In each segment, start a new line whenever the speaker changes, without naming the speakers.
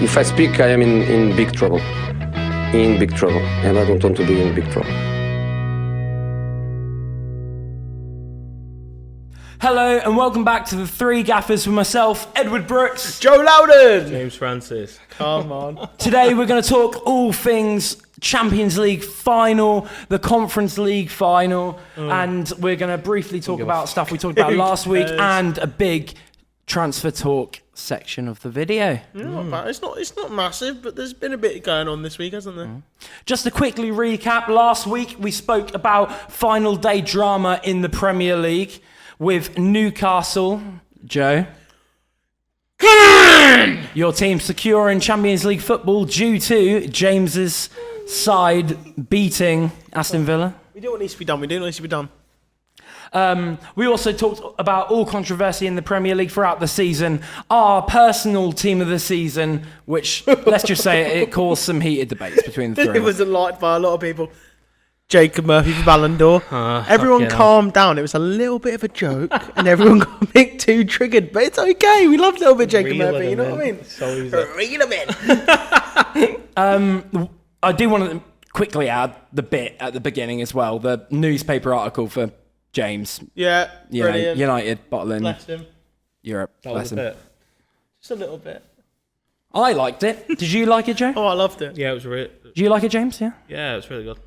If I speak, I am in big trouble. In big trouble. And I don't want to be in big trouble.
Hello and welcome back to the Three Gaffers with myself, Edward Brooks,
Joe Loudon,
James Francis.
Come on.
Today we're going to talk all things Champions League final, the Conference League final, and we're going to briefly talk about stuff we talked about last week and a big transfer talk section of the video.
Not bad. It's not massive, but there's been a bit going on this week, hasn't there?
Just to quickly recap, last week we spoke about final day drama in the Premier League with Newcastle. Joe?
Come on!
Your team securing Champions League football due to James's side beating Aston Villa.
We do what needs to be done.
We also talked about all controversy in the Premier League throughout the season. Our personal team of the season, which, let's just say it caused some heated debates between the three.
It wasn't liked by a lot of people. Jacob Murphy for Ballon d'Or. Everyone calmed down. It was a little bit of a joke, and everyone got a bit too triggered. But it's okay. We love a little bit Jacob Murphy. You know what I mean?
So easy.
Reel him in.
I do want to quickly add the bit at the beginning as well, the newspaper article for James.
Yeah, brilliant.
United bottling
Bless him.
Europe.
That was a bit.
Just a little bit.
I liked it. Did you like it, Joe?
Oh, I loved it.
Yeah, it was really.
Did you like it, James? Yeah.
Yeah, it was really good.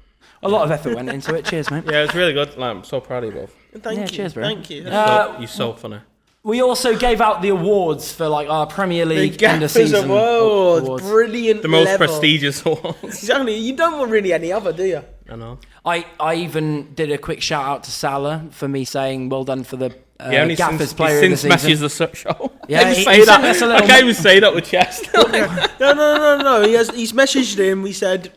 A lot of effort went into it. Cheers, mate.
Yeah, it was really good. Like, I'm so proud of you both.
Thank you.
Cheers, bro.
Thank you.
You're so funny.
We also gave out the awards for like our Premier League
The
end of
Gaffers
season
Awards. Brilliant.
The most
level.
prestigious awards.
Exactly. You don't want really any other, do you?
I know.
I even did a quick shout out to Salah for me saying well done for the
Yeah, and
Gaffers
he
player of the
since
season.
smashes the show.
Yeah,
I can't even
he
say
sent
that.
us a
I
little
can't even say that with chest.
No. He's messaged him. We said,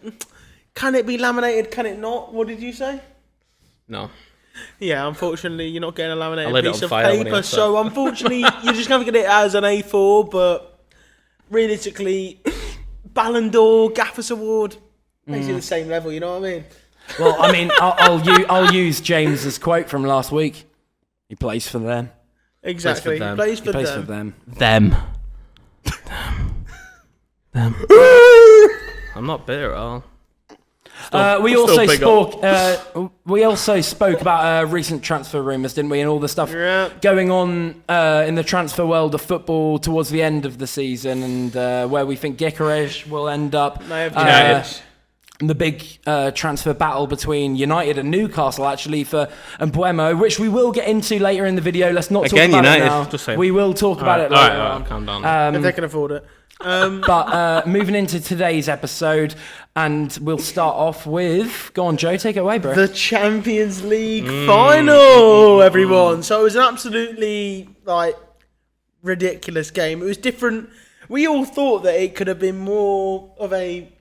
can it be laminated? Can it not? What did you say?
No.
Yeah, unfortunately, you're not getting a
I
laminated
lit it
piece
on
of
fire when he
paper.
asked
So, unfortunately, you're just going to get it as an A4. But realistically, Ballon d'Or, Gaffers Award, basically the same level. You know what I mean?
Well, I mean, I'll use James's quote from last week. He plays for them.
Exactly. He
them.
plays for
He plays
them.
for them.
Them. I'm not bitter at all.
We
still
also
big
spoke. We also spoke about recent transfer rumours, didn't we? And all the stuff going on in the transfer world of football towards the end of the season, and where we think Gyökeres will end up. The big transfer battle between United and Newcastle, actually, for Mbeumo, which we will get into later in the video. Let's not
Again,
talk about
United,
it now.
just saying.
We will talk about it later on.
Calm down.
If they can afford it.
But moving into today's episode, and we'll start off with... Go on, Joe, take it away, bro.
The Champions League final, everyone. So it was an absolutely ridiculous game. It was different. We all thought that it could have been more of a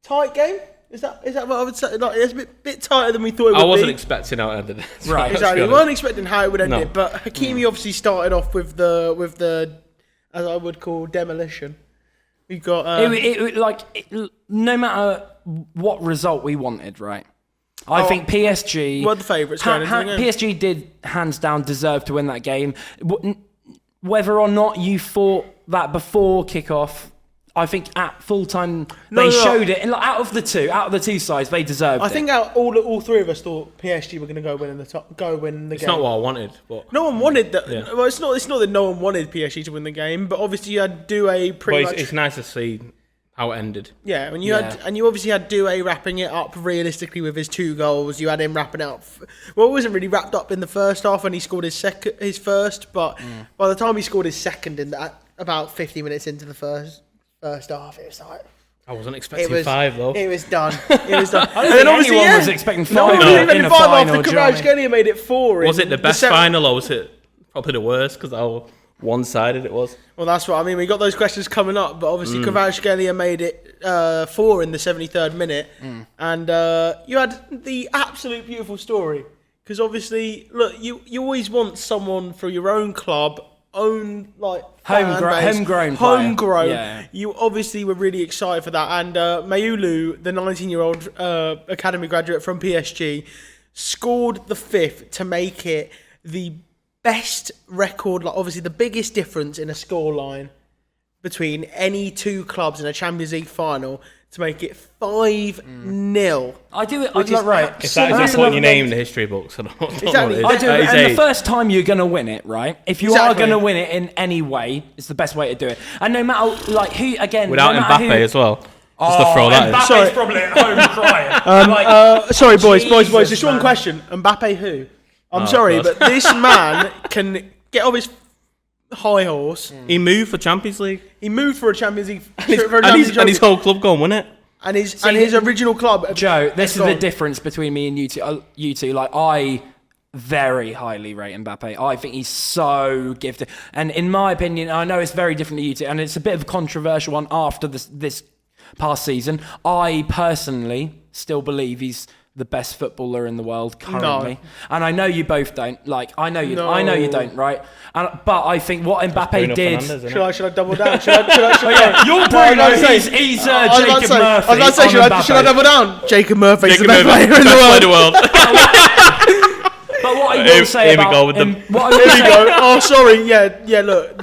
tight game. Is that what I would say? Like, it's a bit tighter than we thought it would be.
I wasn't expecting how it ended.
Right.
Exactly. We weren't expecting how it would end
No.
it, but Hakimi obviously started off with the as I would call demolition. We've got
no matter what result we wanted, right? I think PSG
were the favourites going into the game.
PSG did hands down deserve to win that game. Whether or not you thought that before kickoff, I think at full time showed it. And out of the two sides, they deserved it.
I think all three of us thought PSG were going to go win the
It's
game.
not what I wanted, but
No one wanted that.
Yeah.
Well, it's not that no one wanted PSG to win the game, but obviously you had Doué pretty much.
it's nice to see how it ended.
Yeah, and you obviously had Doué wrapping it up realistically with his 2 goals. You had him wrapping it up. Well, it wasn't really wrapped up in the first half when he scored his first, but by the time he scored his second about 50 minutes into the first half, it was like.
I wasn't expecting 5 though.
It was done. It was done.
I don't think anyone was expecting 5
No one was
in
expecting
a
5
final.
after Kvaratskhelia made it 4.
Was it the best final or was it probably the worst? Because how one-sided it was.
Well, that's what I mean. We got those questions coming up, but obviously Kvaratskhelia made it 4 in the 73rd minute, and you had the absolute beautiful story because obviously, look, you always want someone for your own club. Own
homegrown. Yeah.
You obviously were really excited for that, and Mayulu, the 19-year-old academy graduate from PSG, scored the 5th to make it the best record. Like obviously the biggest difference in a scoreline between any two clubs in a Champions League final to make it 5-0.
I do it. I do it right.
If that is important you name in the history books, I don't know.
Exactly.
I do it.
At his
And the
age.
first time you're going to win it, right? If you are
Exactly.
going to win it in any way, it's the best way to do it. And no matter like who, again,
Without
no matter
Mbappe
who,
as well. Just to throw that in.
Mbappe's
Sorry.
probably at home crying.
Sorry, boys.
Jesus,
Just one
man.
question. Mbappe who? I'm
Oh,
sorry,
God.
but this man can get off his high horse.
He moved for Champions League.
He moved for a Champions League.
And his whole club gone, won it?
And his original club.
Joe, this is the
gone.
difference between me and you two. Like, I very highly rate Mbappe. I think he's so gifted. And in my opinion, I know it's very different to you two, and it's a bit of a controversial one after this past season. I personally still believe he's the best footballer in the world currently. And I know you both don't. Like, I know you don't, right? But I think what Mbappe
Bruno
did...
Fernandes, isn't it?
Should I double down? Should I?
You're Bruno, he's
I was about to
Jacob
say-
Murphy.
I was about to say,
on
should I
Mbappe.
double down? Jacob Murphy is the
Jacob
best
Murphy,
player in the
best
world.
player in the world.
But what I
Here-
will say
here we
about
go with
him,
the-
what I will
There
say,
you go. Oh, sorry. Yeah. Look,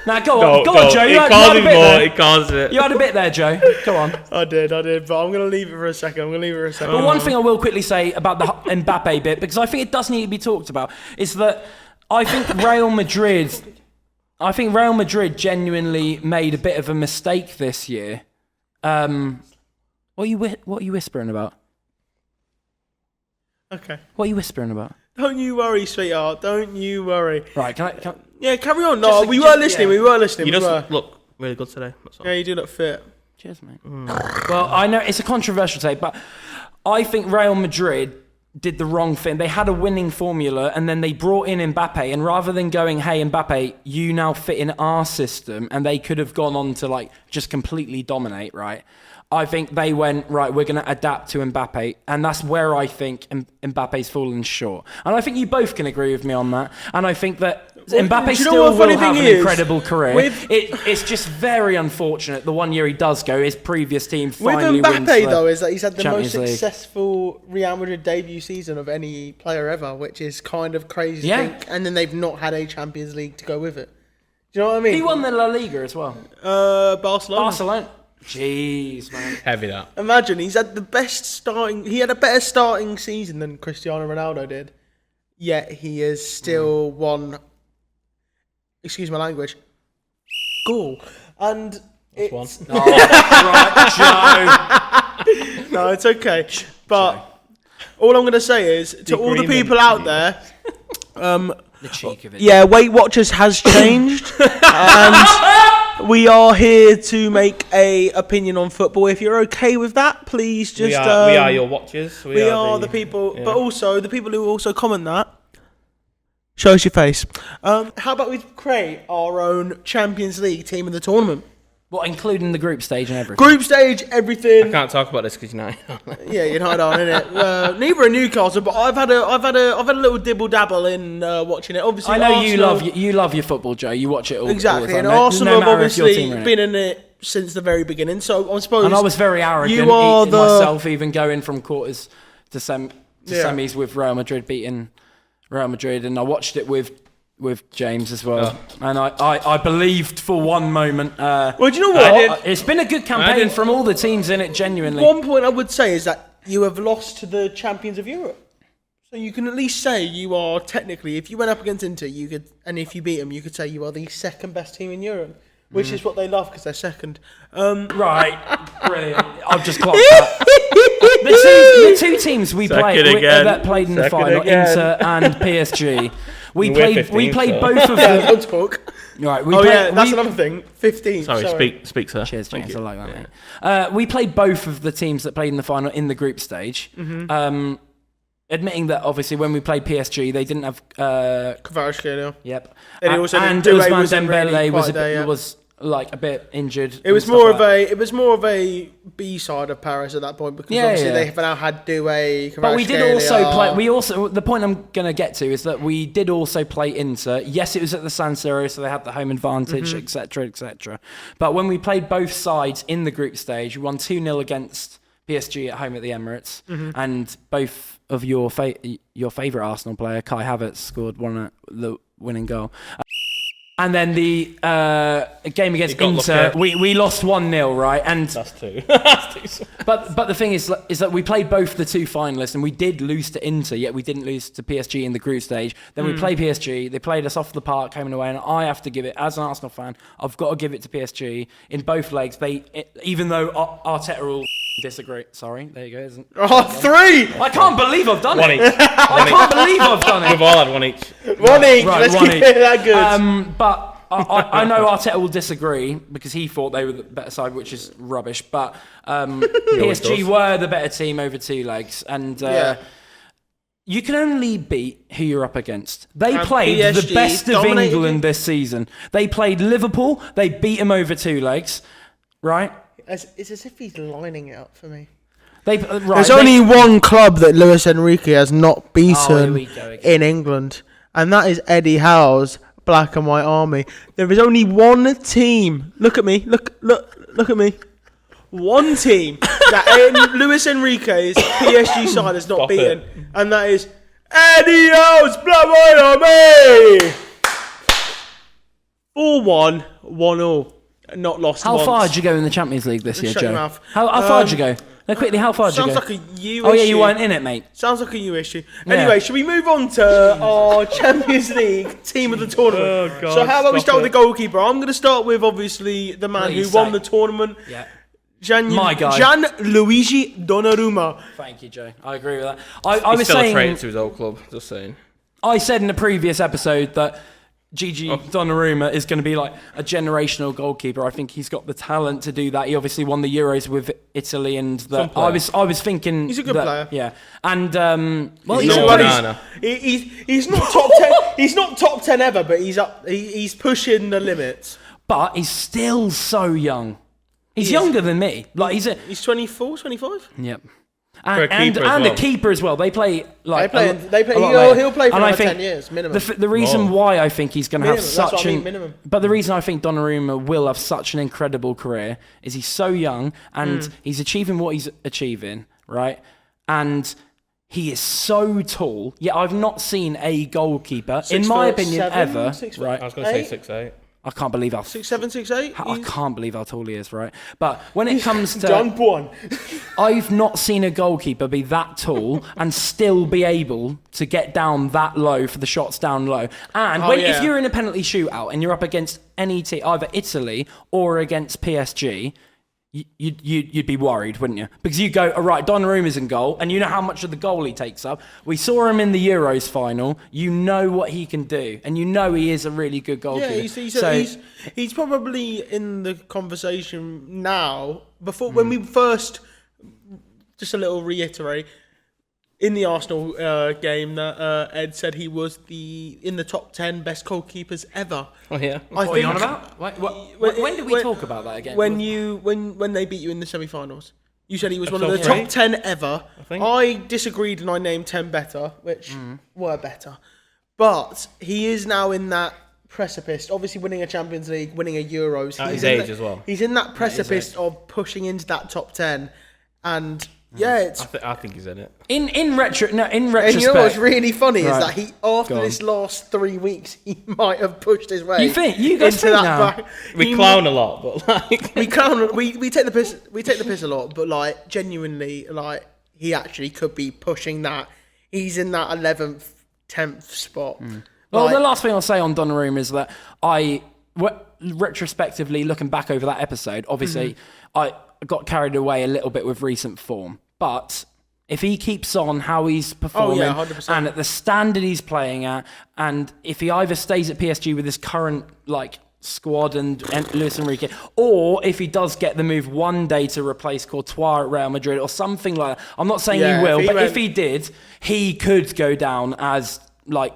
now go on, Joe.
He
You had
calls
a
it
bit
more.
there.
He calls it.
You had a bit there, Joe. Go on.
I did. But I'm gonna leave it for a second.
But one thing I will quickly say about the Mbappe bit, because I think it does need to be talked about, is that I think Real Madrid genuinely made a bit of a mistake this year. What are you whispering about?
Okay.
What are you whispering about?
Don't you worry, sweetheart. Don't you worry.
Right, can I
Yeah, carry on. No, we were listening. We were listening.
You
We were.
just look really good today. That's all.
Yeah, you do look fit.
cheers, mate. Well, I know it's a controversial take, but I think Real Madrid did the wrong thing. They had a winning formula, and then they brought in Mbappe, and rather than going, hey, Mbappe, you now fit in our system, and they could have gone on to like just completely dominate, right? I think they went, right, we're going to adapt to Mbappe, and that's where I think Mbappe's fallen short. And I think you both can agree with me on that. And I think that Mbappe
do you know
still
what the funny
will have
thing
an
is?
incredible career.
With-
It's just very unfortunate the one year he does go, his previous team
With
finally wins
Mbappe,
the
though, is that he's had the
Champions
most
League.
successful Real Madrid debut season of any player ever, which is kind of crazy
Yeah.
to think. And then they've not had a Champions League to go with it. Do you know what I mean?
He won the La Liga as well.
Barcelona.
Barcelona. Jeez, man.
Heavy that.
Imagine he had a better starting season than Cristiano Ronaldo did. Yet he has still won. Excuse my language. Goal. And it's
one.
Right, Joe.
no, it's okay. But all I'm going to say is to all the
Agreement.
people out there.
The cheek of it.
Yeah, Weight Watchers has changed, and we are here to make a opinion on football. If you're okay with that, please just.
We are your watchers.
We are the people,
yeah.
but also the people who also comment that. Show us your face. How about we create our own Champions League team in the tournament?
What, including the group stage and everything?
Group stage, everything.
I can't talk about this because you know.
Yeah, you're not on, innit? Neither are Newcastle, but I've had a little dibble dabble in watching it. Obviously,
I know
Arsenal,
you love your football, Joe. You watch it all.
exactly,
all
and
the time.
Arsenal have
matter if your
obviously
team are in it.
been in it since the very beginning. So I suppose.
And I was very arrogant
You are
in
the
myself, even going from quarters to
Yeah.
semis with Real Madrid beating Real Madrid, and I watched it with James as well. And I believed for one moment.
Well, do you know what?
It's been a good campaign from all the teams in it, genuinely.
One point I would say is that you have lost to the champions of Europe. So you can at least say you are technically, if you went up against Inter, you could, and if you beat them, you could say you are the second best team in Europe, which is what they love because they're second.
Right, brilliant. I've just clocked that. The two teams we played that played in the
Second
final,
again.
Inter and PSG. We
We're
played
15th, so.
both of
Yeah,
them.
don't talk.
Right,
That's another thing. 15.
Sorry, speak, sir.
Cheers,
Thank
James.
you.
I like that, mate. We played both of the teams that played in the final in the group stage. Admitting that obviously when we played PSG, they didn't have.
Kvaratskhelia.
Yep.
Then he also
and
didn't do it,
Ousmane
wasn't really
Dembele
quite there yet.
was like a bit injured.
It was
and stuff
more
like
of a B side of Paris at that point because
Yeah,
obviously
yeah.
they have now had Doué,
But we did also
Kvaratskhelia.
play. The point I'm going to get to is that we did also play Inter. Yes, it was at the San Siro, so they had the home advantage, etc., etc. But when we played both sides in the group stage, we won 2-0 against PSG at home at the Emirates, and both of your favourite Arsenal player, Kai Havertz, scored the winning goal. And then the game against
got
Inter,
lucky.
we lost 1-0, right? And
That's two. That's two.
but the thing is that we played both the two finalists, and we did lose to Inter, yet we didn't lose to PSG in the group stage. Then we played PSG. They played us off the park, home and away, and I have to give it, as an Arsenal fan, I've got to give it to PSG in both legs. Even though Arteta will disagree. Sorry, there you go. Isn't
Oh, 3!
I can't believe I've done
One
it.
each.
I can't believe I've done it.
We've all had one each.
1 each.
Right,
Let's
one
keep
each.
it that good.
But I know Arteta will disagree because he thought they were the better side, which is rubbish. But PSG
does.
were the better team over two legs, and you can only beat who you're up against. They played
PSG
the best of
dominated
England this season. They played Liverpool. They beat them over two legs, right?
It's as if he's lining it up for me.
There's
only one club that Luis Enrique has not beaten
we go again.
in England, and that is Eddie Howe's Black and White Army. There is only one team. Look at me. Look at me. One team that Luis Enrique's PSG side has not
Stop
beaten,
it.
and that is Eddie Howe's Black and White Army. 4-1, 1-0. Not lost
How
once.
far did you go in the Champions League this year,
Shut your
Joe?
mouth.
How far did you go? No, quickly, how far did you go?
Sounds like a you
Oh yeah,
issue.
you weren't in it, mate.
Sounds like a you issue.
Yeah.
Anyway, should we move on to our Champions League team of the tournament?
Oh, God,
so how about we
stop
start with
it.
the goalkeeper? I'm going to start with, obviously, the man
Please
who won
say.
the tournament,
Yeah.
Gianluigi Donnarumma.
Thank you, Joe. I agree with that. I
He's
was
still a
saying,
traitor to his old club. Just saying.
I said in a previous episode that Gigi Donnarumma is going to be like a generational goalkeeper. I think he's got the talent to do that. He obviously won the Euros with Italy, and that I was thinking
He's a good
that-
player.
Yeah, and well,
He's
he's
no
a-
banana.
He's not top 10. He's not top 10 ever, but he's up. He's pushing the limits.
but he's still so young. He's younger than me. Like
He's 24, 25.
Yep.
For a
And
keeper as
a
well.
keeper as well. They play like
They play.
a lot
He'll
later.
play for
And I
another
think
10 years minimum.
The reason
Whoa.
why I think he's going to have
Minimum, that's
such
what I mean,
an
minimum.
but the reason I think Donnarumma will have such an incredible career is he's so young and he's achieving what he's achieving, right? And he is so tall. Yet I've not seen a goalkeeper, in my opinion,
6'7",
ever.
6'8".
Right?
I was going to say 6'8".
I can't believe how
6'7", 6'8".
I can't believe how tall he is, right? But when it comes to
Done one.
I've not seen a goalkeeper be that tall and still be able to get down that low for the shots down low. And if you're in a penalty shootout and you're up against any team, either Italy or against PSG, you'd be worried, wouldn't you? Because you go, all right, Donnarumma's in goal, and you know how much of the goal he takes up. We saw him in the Euros final. You know what he can do, and you know he is a really good goalkeeper.
Yeah, he's probably in the conversation now. Before when we first, just a little reiterate, in the Arsenal game that Ed said he was in the top 10 best goalkeepers ever.
Oh yeah.
what are you on about? When did we talk about that again?
When they beat you in the semi-finals, you said he was one of the
Episode
top 10 ever.
think.
I disagreed and I named 10 better, which were better. But he is now in that precipice, obviously winning a Champions League, winning a Euros.
At
He's
his
in
age
that-
as well.
He's in that precipice of pushing into that top 10. And yeah, it's...
I think he's in it.
in retrospect,
And you know what's really funny
Right.
is that he, after
Go on.
this last 3 weeks, he might have pushed his way.
You think? You guys
into
think
that
now?
back.
We clown a lot, but like
We clown. We take the piss. We take the piss a lot, but like genuinely, like he actually could be pushing that. He's in that 11th, 10th spot.
Well,
Like,
the last thing I'll say on Donnarumma is that retrospectively looking back over that episode, obviously I got carried away a little bit with recent form, but if he keeps on how he's performing
100%.
and at the standard he's playing at, and if he either stays at PSG with his current squad and Luis Enrique, or if he does get the move one day to replace Courtois at Real Madrid or something like that, I'm not saying
Yeah,
he will,
if he
but
went-
if he did, he could go down as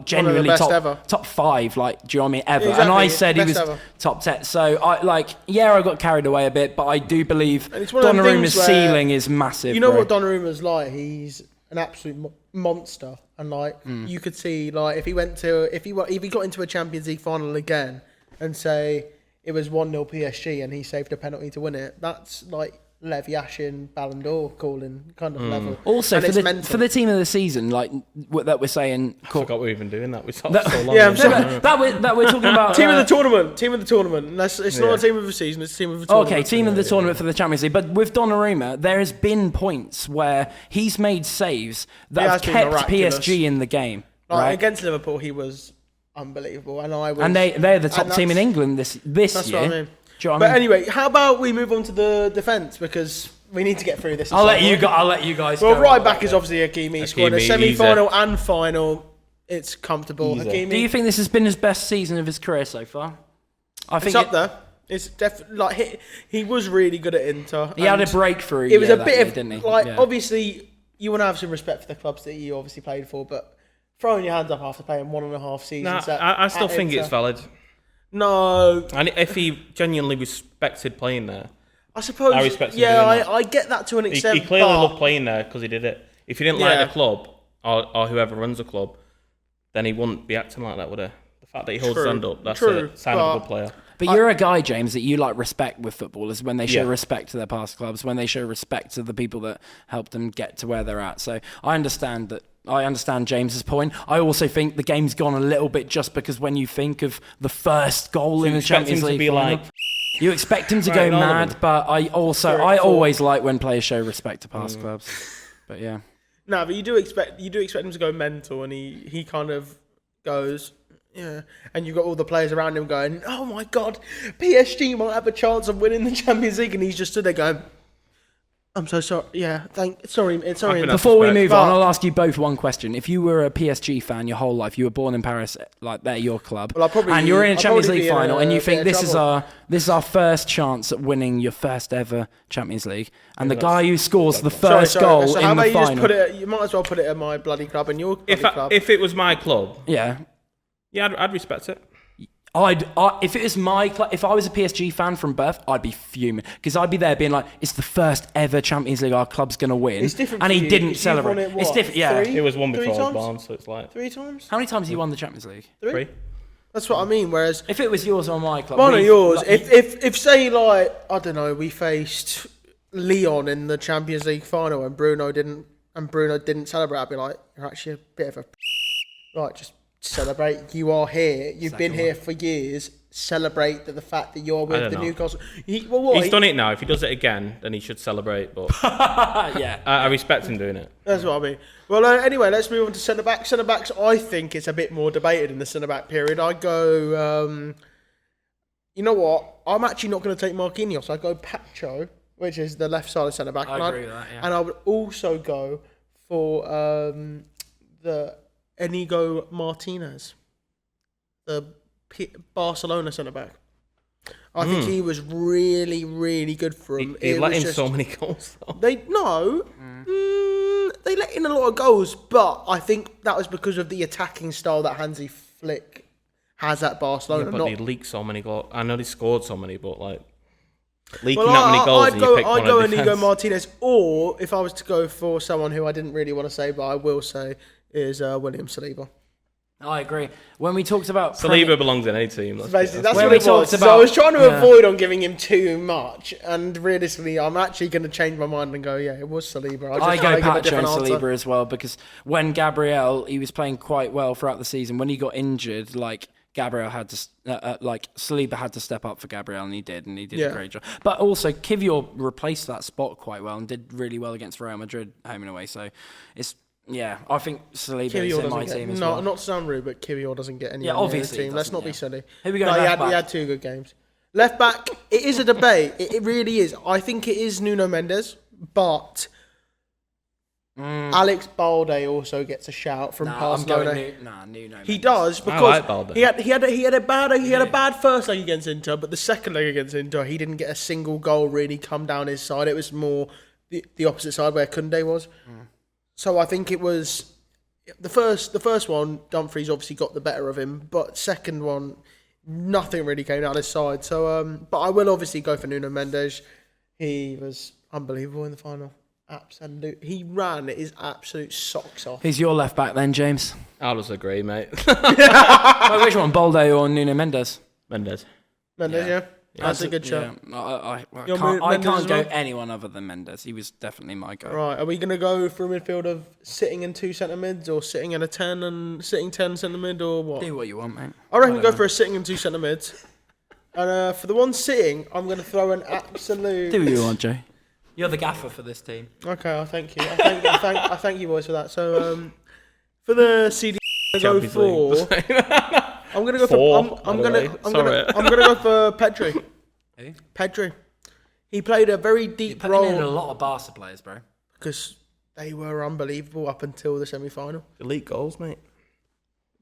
genuinely
best ever.
top 5, do you know what I mean, ever.
Exactly,
And I said he
best
was
ever.
top 10. So I got carried away a bit, but I do believe
And it's one of them
Donnarumma's
things where-
ceiling is massive.
you know
bro.
what Donnarumma's like? He's an absolute monster, and you could see if he got into a Champions League final again, and say it was 1-0 PSG and he saved a penalty to win it. That's Lev Yashin Ballon d'Or calling kind of level.
Also,
And
for
it's
the,
mental.
for the team of the season, like that we're saying...
I forgot we were even doing that. We talked so long.
Yeah, I'm sorry.
that we're talking about...
Team of the tournament. Team of the tournament. And it's not a team of the season, it's a team of the tournament.
Okay, team of the tournament for the Champions League. But with Donnarumma, there has been points where he's made saves that
He
have
has been
kept
miraculous.
PSG in the game.
Like,
Right?
against Liverpool, he was unbelievable. And
They're the top
and
team in
that's-
England this
That's
year.
what I mean.
Do you know what
But
I mean?
anyway, how about we move on to the defence, because we need to get through this.
I'll let you guys
Well,
go.
right back is obviously Hakimi. Scored a
Hakimi,
semi-final and final. It's comfortable.
Easy.
Hakimi,
Do you think this has been his best season of his career so far? I think
it's up there. It's definitely like he was really good at Inter.
he had a
and
breakthrough.
It was
year
a
that
bit
year,
of
didn't he?
like
Yeah.
obviously you want to have some respect for the clubs that you obviously played for, but throwing your hands up after playing 1.5 seasons.
Nah, I still
at
think
Inter.
it's valid.
No,
And if he genuinely respected playing there,
I suppose.
I respect him
yeah,
doing that.
I get that to an
he
extent.
clearly
but
loved playing there because he did it. If he didn't like
Yeah.
the club or whoever runs the club, then he wouldn't be acting like that, would he? The fact that he holds his
True,
hand up, that's
true,
a sign of a
but-
good player.
But you're a guy, James, that you like respect with footballers when they show
Yeah.
respect to their past clubs, when they show respect to the people that helped them get to where they're at. So I understand that. I understand James's point. I also think the game's gone a little bit just because when you think of the first goal in
you
the
expect
Champions
him to
League
be
final,
like,
you expect him to
right,
go
in all of
mad.
them.
But I always like when players show respect to past clubs. But yeah.
No, but you do expect him to go mental, and he kind of goes, yeah. And you've got all the players around him going, oh my god, PSG might have a chance of winning the Champions League, and he's just stood there going, I'm so sorry. Yeah, sorry.
think that's
Before we
respect.
move on,
But-
I'll ask you both one question. If you were a PSG fan your whole life, you were born in Paris, like they're your club,
Well,
and you're in a
I'd
Champions
probably
League
be in
final,
a
and you
bit
think
of
this is
trouble.
our first chance at winning your first ever Champions League, and the guy who scores the first goal
So how
in
about
the
you just
final,
put it? You might as well put it at my bloody club and your bloody club.
If it was my club,
yeah.
I'd respect it.
If it was my club, if I was a PSG fan from birth, I'd be fuming because I'd be there being like, "It's the first ever Champions League our club's gonna win,"
It's different
and
for
he
you,
didn't
'cause you've won
celebrate.
it,
It's
what,
different, yeah.
three?
It was one before I was
times?
born, so it's like
3 times?
How many times have you won the Champions League?
3.
That's what I mean. Whereas
If it was yours or my club,
one of
we've-
yours,
like,
if say like I don't know, we faced Lyon in the Champions League final and Bruno didn't celebrate, I'd be like, you're actually a bit of a right. Just celebrate. You are here. You've been here for years. Celebrate the fact that you're with
don't
the
know.
Newcastle.
He's
He
done it now. If he does it again, then he should celebrate. But
yeah.
I respect him doing it.
That's what I mean. Well, anyway, let's move on to centre back. Centre backs, I think it's a bit more debated in the centre back period. I go. You know what? I'm actually not going to take Marquinhos. I go Pacho, which is the left side of centre back.
I
And
agree with that, yeah.
And I would also go for the Inigo Martinez, the Barcelona centre back. I think he was really, really good for him.
He
It
let
was
in
just-
so many goals. Though.
They they let in a lot of goals, but I think that was because of the attacking style that Hansi Flick has at Barcelona.
But
not,
they leaked so many goals. I know they scored so many, but like leaking
well,
that many goals
I'd
and
go,
you pick
I'd
one
go
of
Inigo
defense.
Martinez, or if I was to go for someone who I didn't really want to say, but I will say, is William Saliba.
I agree. When we talked about
Saliba belongs in any team. Let's be
Basically,
honest.
that's
When
what
we
it was.
talked
So I was
about-
trying to
yeah.
avoid on giving him too much, and realistically, I'm actually going to change my mind and go, yeah, it was Saliba.
I go
give a
Pacho and
different answer.
Saliba as well because when Gabriel, he was playing quite well throughout the season. When he got injured, like Gabriel had to, Saliba had to step up for Gabriel, and he did
Yeah.
a great job. But also, Kivior replaced that spot quite well and did really well against Real Madrid home and away. So it's I think Saliba is in my team as well.
Not to sound rude, but Kivior doesn't get any.
Yeah, obviously he
team. Let's
doesn't,
not be
yeah.
silly.
Who we got
No,
left back?
he had 2 good games. Left back, it is a debate. It really is. I think it is Nuno Mendes, but Alex Balde also gets a shout from Barcelona.
Nuno.
He does
I
because
like Balde.
he had a bad first leg against Inter, but the second leg against Inter, he didn't get a single goal really come down his side. It was more the opposite side where Koundé was. So I think it was the first one. Dumfries obviously got the better of him, but second one, nothing really came down his side. So, but I will obviously go for Nuno Mendes. He was unbelievable in the final. He ran his absolute socks off.
Who's your left back then, James?
I'll just agree, mate.
Which one, Balde or Nuno Mendes?
Mendes.
Mendes, yeah. That's a good show.
Yeah, I
Your
can't, I
Mendes
can't
as
go
well?
anyone other than Mendes. He was definitely my guy.
Right, are we going to go for a midfield of sitting in 2 centre mids or sitting in a 10 and sitting 10 centre mid or what?
Do what you want, mate.
I reckon go for a sitting in 2 centre mids. And for the one sitting, I'm going to throw an absolute...
Do what you want, Joe. You're the gaffer for this team.
Okay, I thank you. I thank you boys for that. So for the CD, I'm going to go for... I'm going to go for... I'm going to go for Pedri.
Who?
Pedri. He played a very
You're
deep
putting in a
role
lot of Barca players, bro.
because they were unbelievable up until the semi-final.
Elite goals, mate.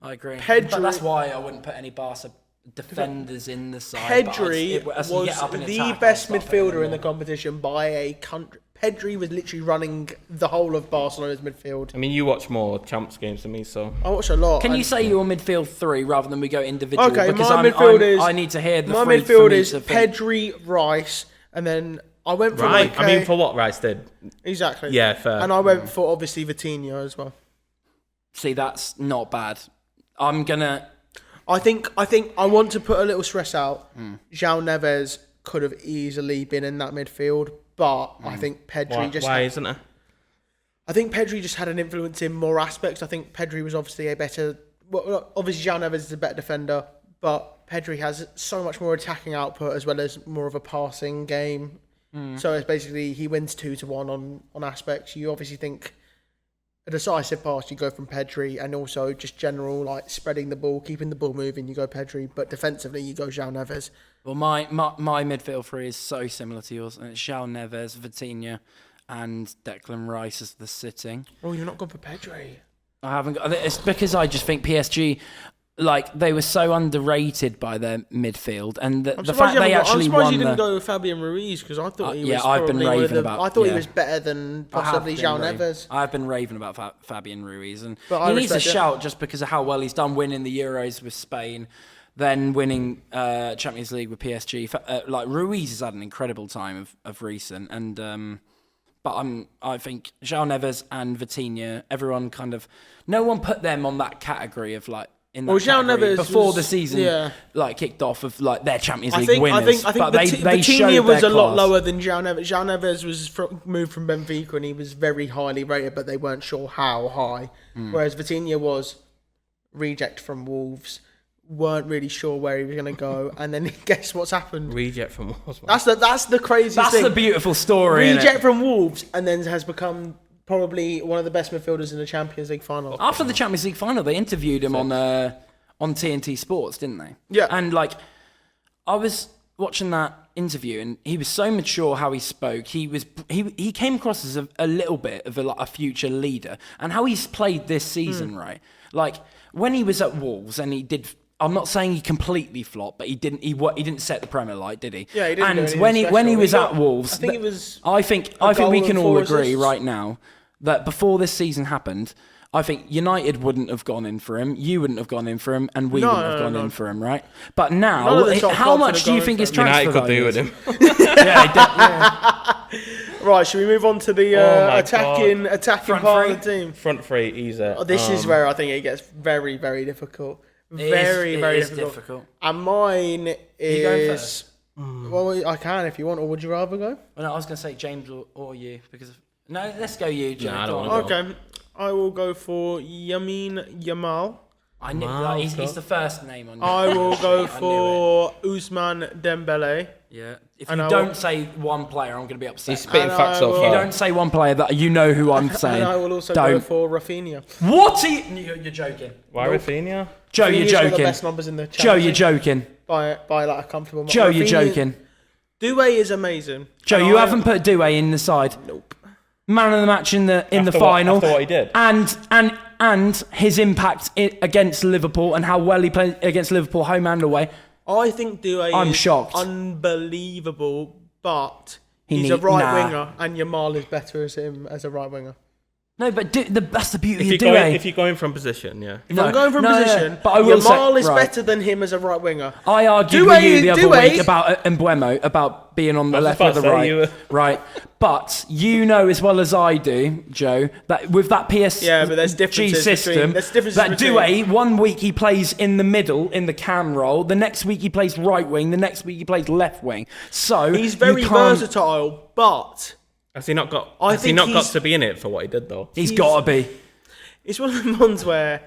I agree.
Pedri-
But that's why I wouldn't put any Barca defenders in the side.
Pedri
but as you
was
get up in
the
attack,
best
I'll start putting
midfielder
them
in the
on.
competition by a country. Pedri was literally running the whole of Barcelona's midfield.
I mean, you watch more Champs games than me, so...
I watch a lot.
Can you
and
say your midfield 3 rather than we go individual?
Okay,
because
my midfield is...
I need to hear the
my
three for
midfield
me
is
to think.
Pedri, Rice, and then I went for
Right.
like
I mean, for what Rice did.
exactly.
Yeah, fair.
And I went for obviously Vitinha as well.
See, that's not bad. I'm gonna.
I think I want to put a little stress out. João Neves could have easily been in that midfield, but I think Pedri
Why isn't it?
I think Pedri just had an influence in more aspects. I think Pedri was obviously a better... Well, obviously, João Neves is a better defender, but Pedri has so much more attacking output as well as more of a passing game. So it's basically he wins 2-1 on aspects. You obviously think a decisive pass, you go from Pedri, and also just general like spreading the ball, keeping the ball moving, you go Pedri, but defensively you go João Neves.
Well, my midfield 3 is so similar to yours, and it's João Neves, Vitinha, and Declan Rice as the sitting.
Oh, you're not going for Pedri.
I haven't got. It's because I just think PSG, like they were so underrated by their midfield, and the fact they actually
I'm surprised
won.
you didn't go with Fabian Ruiz because I thought he was.
yeah, I've been
probably one of
raving
the-
about-
I thought he
yeah.
was better than possibly João Neves.
I've been raving about Fabian Ruiz, and
But I
he needs a
respect it.
shout just because of how well he's done winning the Euros with Spain, then winning Champions League with PSG. Like Ruiz has had an incredible time of recent, and but I think João Neves and Vitinha, everyone kind of, no one put them on that category of like. In that
Well, João
category
Neves
before
was-
the season
yeah.
like kicked off of like their Champions League
I think
winners, but they
Vitinha
showed
was
their
a lot
class.
lower than João Neves. João Neves was moved from Benfica and he was very highly rated, but they weren't sure how high. Whereas Vitinha was reject from Wolves, weren't really sure where he was going to go, and then guess what's happened?
Reject from Wolves.
That's the craziest
That's
thing.
the beautiful story.
Reject
innit?
from Wolves, and then has become probably one of the best midfielders in the Champions League final.
After the Champions League final, they interviewed him on TNT Sports, didn't they?
Yeah.
And like, I was watching that interview, and he was so mature how he spoke. He came across as a little bit of a future leader, and how he's played this season, right? Like when he was at Wolves, and he did. I'm not saying he completely flopped, but he didn't set the Premier light, did he?
Yeah, he didn't do
And
anything
when he
special.
was
He got-
at Wolves,
I think it was
I think
goal
we
and
can all
4
agree
assists.
right now that before this season happened, I think United wouldn't have gone in for him, you wouldn't have gone in for him, and we wouldn't have gone in for him, right? But
None
now,
of the top
how
clubs
much
would
do you
have
think
gone
his
in
transfer
United could do
value
with
is?
him.
Right, should we move on to the
Oh my
attacking
Front
part
three?
of the team?
Front three, easy.
This is where I think it gets very, very difficult.
It
Very,
is-
very
it is
difficult.
difficult.
And mine
you going
is...
first?
Well, I can if you want, or would you rather go?
Well, no, I was going to say James or you because of, no, let's go you, James.
Nah, I don't
Go
wanna
on.
go.
Okay, I will go for Yamin Yamal.
I knew like, he's the first name on.
I will go
I knew it.
for Ousmane Dembele.
Yeah. If
And
you
I
don't
will-
say one player, I'm going to be upset.
He's spitting
And
facts
I
off.
will-
If you don't say one player, that you know who I'm saying.
And I will also go
don't.
for Rafinha.
What? You're joking.
Why Rafinha?
Joe, you're
Rafinha's got the
joking.
best numbers in the
Joe,
Champions
you're
League
joking.
by like a comfortable margin.
Joe, you're
Rafinha-
joking.
Doué is amazing.
Joe,
And
you
I-
haven't put Doué in the side.
Nope.
Man of the match in the
After
final.
After what he did.
And his impact against Liverpool and how well he played against Liverpool, home and away.
I think Doué
I'm
is
shocked.
unbelievable, but
He
he's a
need-
right
nah.
winger, and Yamal is better as him as a right winger.
No, but that's the beauty
If
of
you're,
Doué.
going, if you're going from position, yeah.
If I'm going from position,
but I will
Yamal is
say,
better than him as a right winger.
I argued with you the other week about Mbeumo, about being on the left or the right. Right. But you know as well as I do, Joe, that with that PSG
but there's differences
system, that Doué, 1 week he plays in the middle, in the cam role, the next week he plays right wing, the next week he plays left wing. So
he's very versatile, but...
Has he not got to be in it for what he did, though?
He's got to be.
It's one of the ones where...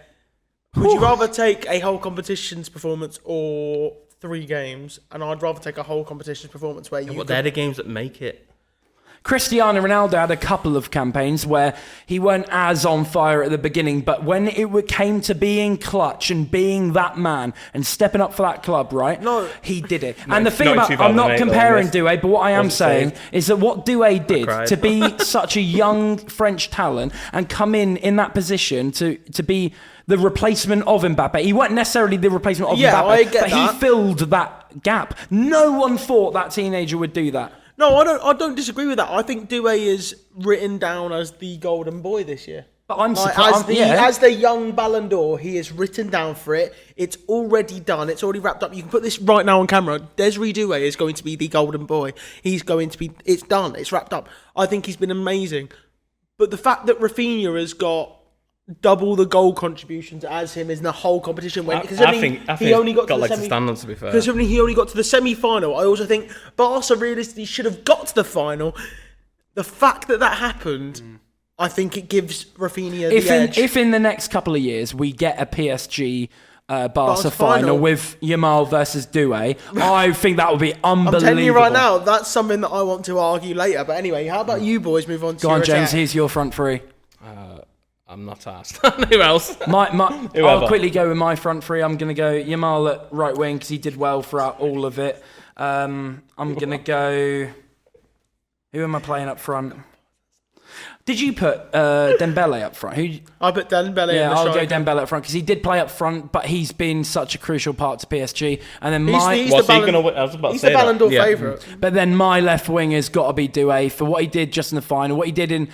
Would you rather take a whole competition's performance or 3 games? And I'd rather take a whole competition's performance where you...
They're the games that make it.
Cristiano Ronaldo had a couple of campaigns where he weren't as on fire at the beginning, but when it came to being clutch and being that man and stepping up for that club, right?
No,
he did it. And the thing about, I'm not comparing Doué, but what I am saying is that what Doué did to be such a young French talent and come in that position to be the replacement of Mbappe. He wasn't necessarily the replacement of Mbappe, but he filled that gap. No one thought that teenager would do that.
No, I don't disagree with that. I think Doué is written down as the golden boy this year.
But I'm surprised.
As the young Ballon d'Or, he is written down for it. It's already done. It's already wrapped up. You can put this right now on camera. Desiree Doué is going to be the golden boy. He's going to be... It's done. It's wrapped up. I think he's been amazing. But the fact that Rafinha has got double the goal contributions as him in the whole competition.
I think he only got to the standards, to be fair.
Because he only got to the semi-final. I also think Barca realistically should have got to the final. The fact that happened, I think it gives Rafinha the edge.
If in the next couple of years we get a PSG Barca final with Yamal versus Doué, I think that would be unbelievable.
I'm telling you right now, that's something that I want to argue later. But anyway, how about you boys move on to your
James, here's your front three.
I'm not asked. Who else?
I'll quickly go with my front three. I'm going to go Yamal at right wing because he did well throughout all of it. I'm going to go... Who am I playing up front? Did you put Dembele up front?
I put Dembele.
Yeah, I'll go Dembele up front because he did play up front, but he's been such a crucial part to PSG. And then
he's the Ballon d'Or favourite.
But then my left wing has got to be Doué for what he did just in the final, what he did in...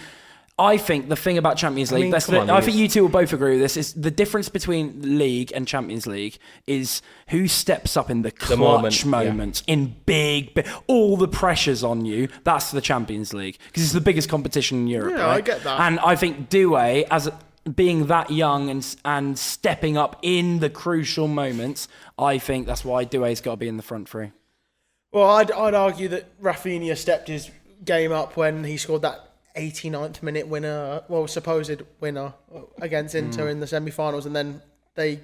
I think the thing about Champions League, I think you two will both agree with this, is the difference between League and Champions League is who steps up in the clutch moments, in big, all the pressure's on you. That's the Champions League because it's the biggest competition in Europe.
Yeah,
right?
I get that.
And I think Doué, as being that young and stepping up in the crucial moments, I think that's why Doué's got to be in the front three.
Well, I'd argue that Rafinha stepped his game up when he scored that 89th minute winner, supposed winner against Inter in the semi-finals, and then they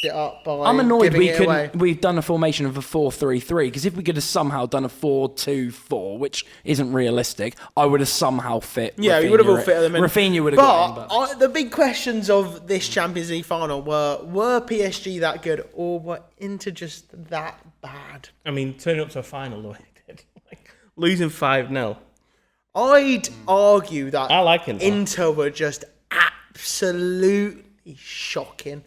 it up by
I'm annoyed
we've
done a formation of a 4-3-3 because if we could have somehow done a 4-2-4, which isn't realistic, I would have somehow fit.
Yeah, we would have all fit at the minute.
Rafinha would have got in,
the big questions of this Champions League final were PSG that good or were Inter just that bad?
I mean, turning up to a final the way they did, losing 5-0.
I'd argue that
I like
Inter were just absolutely shocking.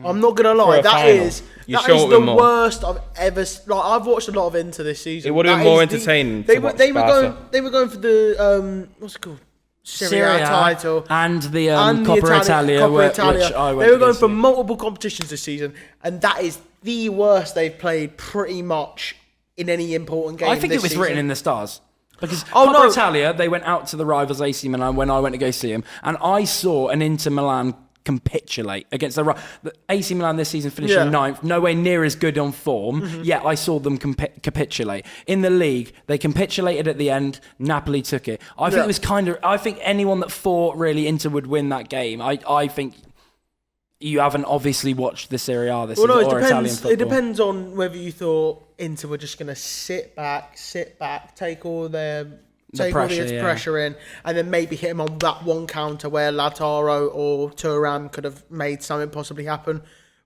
I'm not gonna lie, that is the worst I've ever. I've watched a lot of Inter this season.
It would have been more entertaining.
They were going for the what's it called? Serie A title
and the Coppa Italia, which I went.
They were going for multiple competitions this season, and that is the worst they've played pretty much in any important game.
I think it was written in the stars. Because Coppa Italia, they went out to the rivals AC Milan when I went to go see them, and I saw an Inter Milan capitulate against the AC Milan this season, finishing ninth, nowhere near as good on form. Yet I saw them capitulate in the league. They capitulated at the end. Napoli took it. I think it was I think anyone that thought really Inter would win that game, I think. You haven't obviously watched the Serie A this season or Italian football.
It depends on whether you thought Inter were just going to sit back, take all the pressure in, and then maybe hit him on that one counter where Lautaro or Thuram could have made something possibly happen.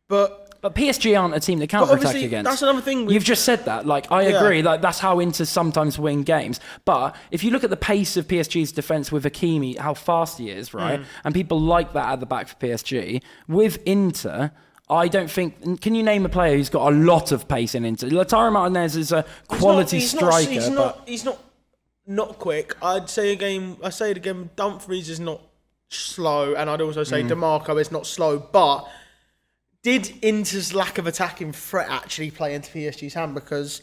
But
PSG aren't a team that counter-attack against.
That's another thing.
You've just said that. I agree. That's how Inter sometimes win games. But if you look at the pace of PSG's defence with Hakimi, how fast he is, right? And people like that at the back for PSG. With Inter, I don't think... Can you name a player who's got a lot of pace in Inter? Lautaro Martinez is a quality striker.
He's not quick. I say it again, Dumfries is not slow, and I'd also say DeMarco is not slow, but did Inter's lack of attacking threat actually play into PSG's hand? Because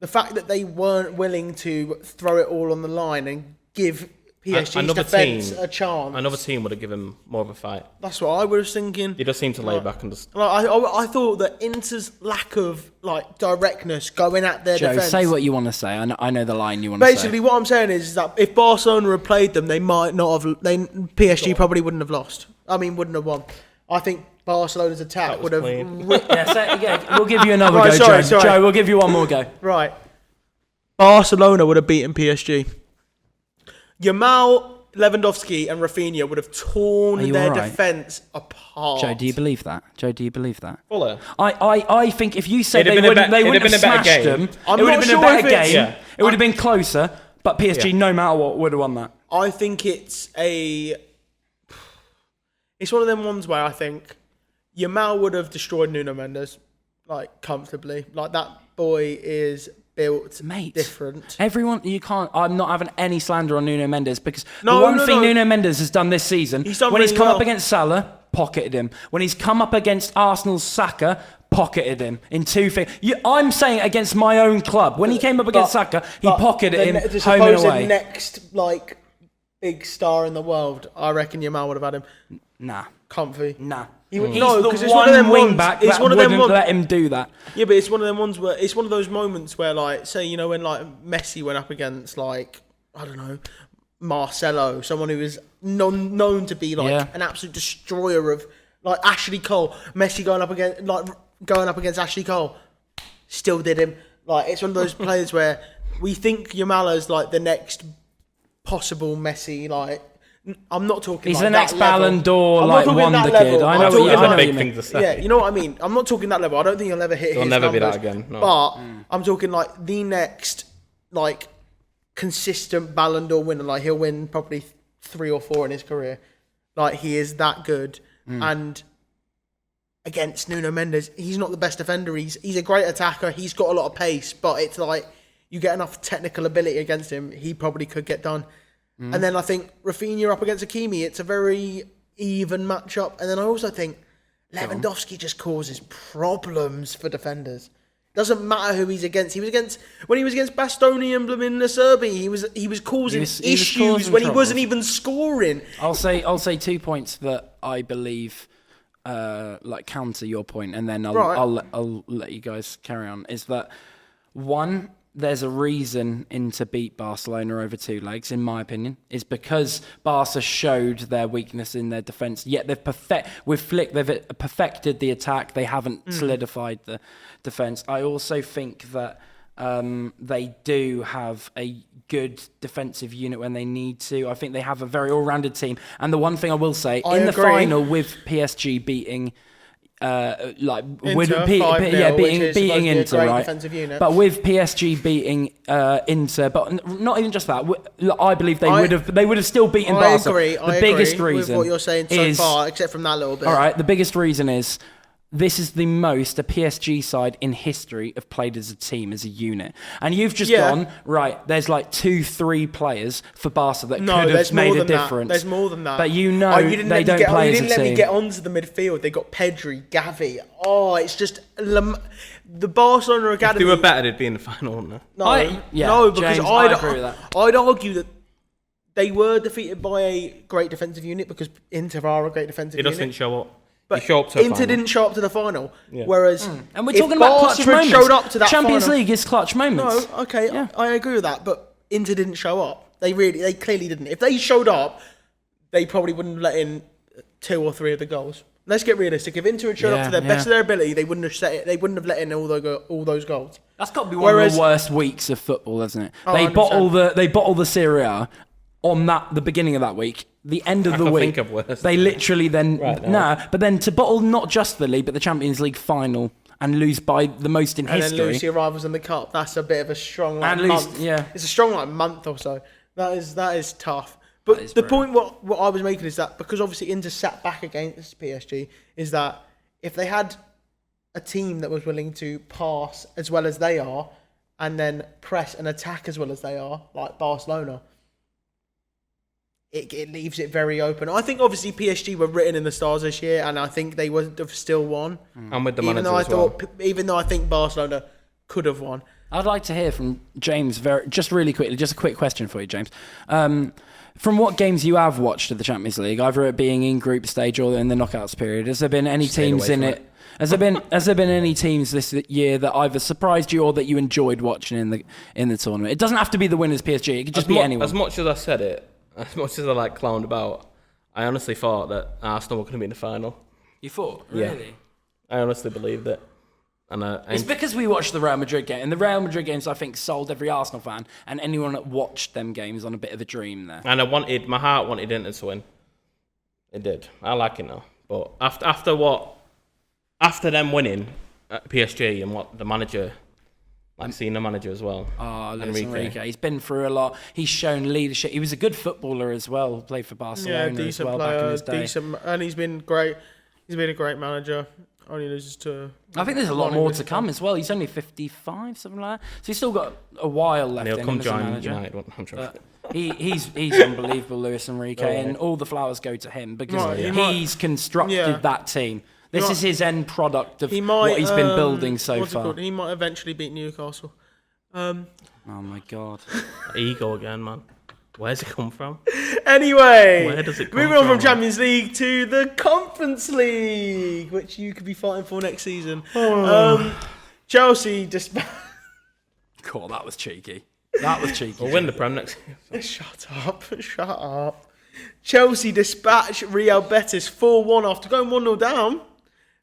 the fact that they weren't willing to throw it all on the line and give PSG's defence a chance.
Another team would have given him more of a fight.
That's what I was thinking.
He just seemed to lay back and just...
I thought that Inter's lack of directness going at their defence...
Say what you want to say. I know the line you want to say.
Basically, what I'm saying is that if Barcelona had played them, they might not have... PSG probably wouldn't have lost. Wouldn't have won. I think Barcelona's attack would have...
We'll give you another go, Joe. Joe, we'll give you one more go.
Right. Barcelona would have beaten PSG. Yamal, Lewandowski and Rafinha would have torn their defence apart.
Joe, do you believe that?
Fuller.
I think if you said they wouldn't have smashed them, it would have been a better game. Yeah. It would have been closer, but PSG, no matter what, would have won that.
I think it's one of them ones where I think Yamal would have destroyed Nuno Mendes, comfortably. That boy is built different.
Everyone, you can't. I'm not having any slander on Nuno Mendes because the one thing Nuno Mendes has done this season, he's come up against Salah, pocketed him. When he's come up against Arsenal's Saka, pocketed him in 2 things. I'm saying against my own club. When he came up against Saka, he pocketed him home and away.
Next, big star in the world, I reckon Yamal would have had him.
Nah.
Comfy.
Nah.
He's
the one wing back that wouldn't let him do that.
Yeah, but it's one of them ones where it's one of those moments where, say, when Messi went up against Marcelo, someone who is known to be an absolute destroyer of Ashley Cole. Messi going up against Ashley Cole, still did him. It's one of those players where we think Yamal is the next possible Messi. I'm not talking.
He's the next Ballon d'Or wonder kid. I know what you mean.
Yeah, you know what I mean. I'm not talking that level. I don't think he'll ever hit. He'll never
be that again. No.
But I'm talking the next consistent Ballon d'Or winner. He'll win probably 3 or 4 in his career. He is that good. And against Nuno Mendes, he's not the best defender. He's a great attacker. He's got a lot of pace, but it's you get enough technical ability against him, he probably could get done. And then I think Rafinha up against Hakimi, it's a very even matchup. And then I also think Lewandowski just causes problems for defenders. Doesn't matter who he's against. When he was against Bastoni and Blamin Acerbi, he was causing issues when he wasn't even scoring.
I'll say 2 points that I believe counter your point, and then I'll let you guys carry on. Is that one? There's a reason Inter beat Barcelona over 2 legs, in my opinion, is because Barca showed their weakness in their defence. Yet with Flick, they've perfected the attack. They haven't solidified the defence. I also think that they do have a good defensive unit when they need to. I think they have a very all-rounded team. And the one thing I will say, the final with PSG beating...
Inter,
beating Inter, right?
Unit.
But with PSG beating Inter, but not even just that, I believe they would have still beaten Barca.
I agree with what you're saying so far, except from that little bit.
All right, the biggest reason is this is the most a PSG side in history have played as a team, as a unit. And you've just gone, right, there's 2-3 players for Barca that could have made a difference.
There's more than that.
But they don't play as a team.
You didn't let me get onto the midfield. They got Pedri, Gavi. Oh, it's just... The Barcelona Academy...
If they were better, they'd be in the final, wouldn't they?
No, because
James, I agree with that.
I'd argue that they were defeated by a great defensive unit because Inter are a great defensive unit.
He doesn't show up.
But Inter didn't show up to the final, whereas
and we're talking about clutch moments.
Showed up to that
Champions
final,
League is clutch moments.
No, okay, yeah. I agree with that. But Inter didn't show up. They clearly didn't. If they showed up, they probably wouldn't have let in 2 or 3 of the goals. Let's get realistic. If Inter had showed up to their best of their ability, they wouldn't have set it. They wouldn't have let in all those goals.
That's got to be one of the worst weeks of football, isn't it? They
100%.
bottle the Serie A on the beginning of that week. The end of the week, they literally then but then to bottle not just the league but the Champions League final and lose by the most in history,
and then lose your rivals in the cup. That's a bit of a strong month. It's a strong month or so. That is tough. But the point what I was making is that because obviously Inter sat back against PSG, is that if they had a team that was willing to pass as well as they are and then press and attack as well as they are, like Barcelona, it leaves it very open. I think obviously PSG were written in the stars this year, and I think they would have still won.
And with the manager as well.
Even though I think Barcelona could have won.
I'd like to hear from James just really quickly. Just a quick question for you, James. From what games you have watched of the Champions League, either it being in group stage or in the knockouts period, has there been any teams in it? Has there been any teams this year that either surprised you or that you enjoyed watching in the tournament? It doesn't have to be the winners PSG. It could just be anyone.
As much as I said it, as much as I like clowned about, I honestly thought that Arsenal were going to be in the final.
You thought? Really?
Yeah. I honestly believed it. And
it's because we watched the Real Madrid game. And the Real Madrid games, I think, sold every Arsenal fan and anyone that watched them games on a bit of a dream there.
And my heart wanted Inter to win. It did. I like it now. But after them winning at PSG and what the manager, seeing the manager as well.
Oh, Enrique. He's been through a lot. He's shown leadership. He was a good footballer as well. Played for Barcelona as well back in his day.
And he's been great. He's been a great manager. Only loses to.
I think there's a lot more to come as well. He's only 55, something like that. So he's still got a while left.
And he'll come
as a
join
manager.
United. I'm sure.
He's unbelievable, Luis Enrique, and all the flowers go to him because he's constructed that team. This is his end product of what he's been building so far.
He might eventually beat Newcastle.
Oh my God!
Ego again, man. Where's it come from?
Anyway,
where does it come
moving on from Champions League to the Conference League, which you could be fighting for next season. Chelsea dispatched.
God, that was cheeky. That was cheeky.
We'll win the Prem next year.
Shut up. Chelsea dispatched Real Betis 4-1 after going 1-0 down.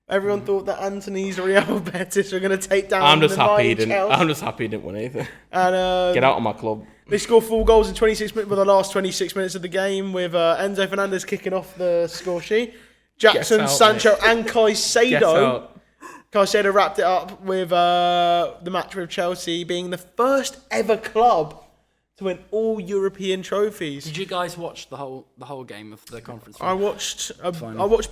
Everyone thought that Anthony's Real Betis were going to take down
I'm just happy he
didn't
win anything.
And,
get out of my club.
They scored 4 goals in 26 minutes, with the last 26 minutes of the game, with Enzo Fernandez kicking off the score sheet. Jackson, Sancho, and Caicedo. Caicedo wrapped it up with the match with Chelsea being the first ever club to win all European trophies.
Did you guys watch the whole game of the conference?
I watched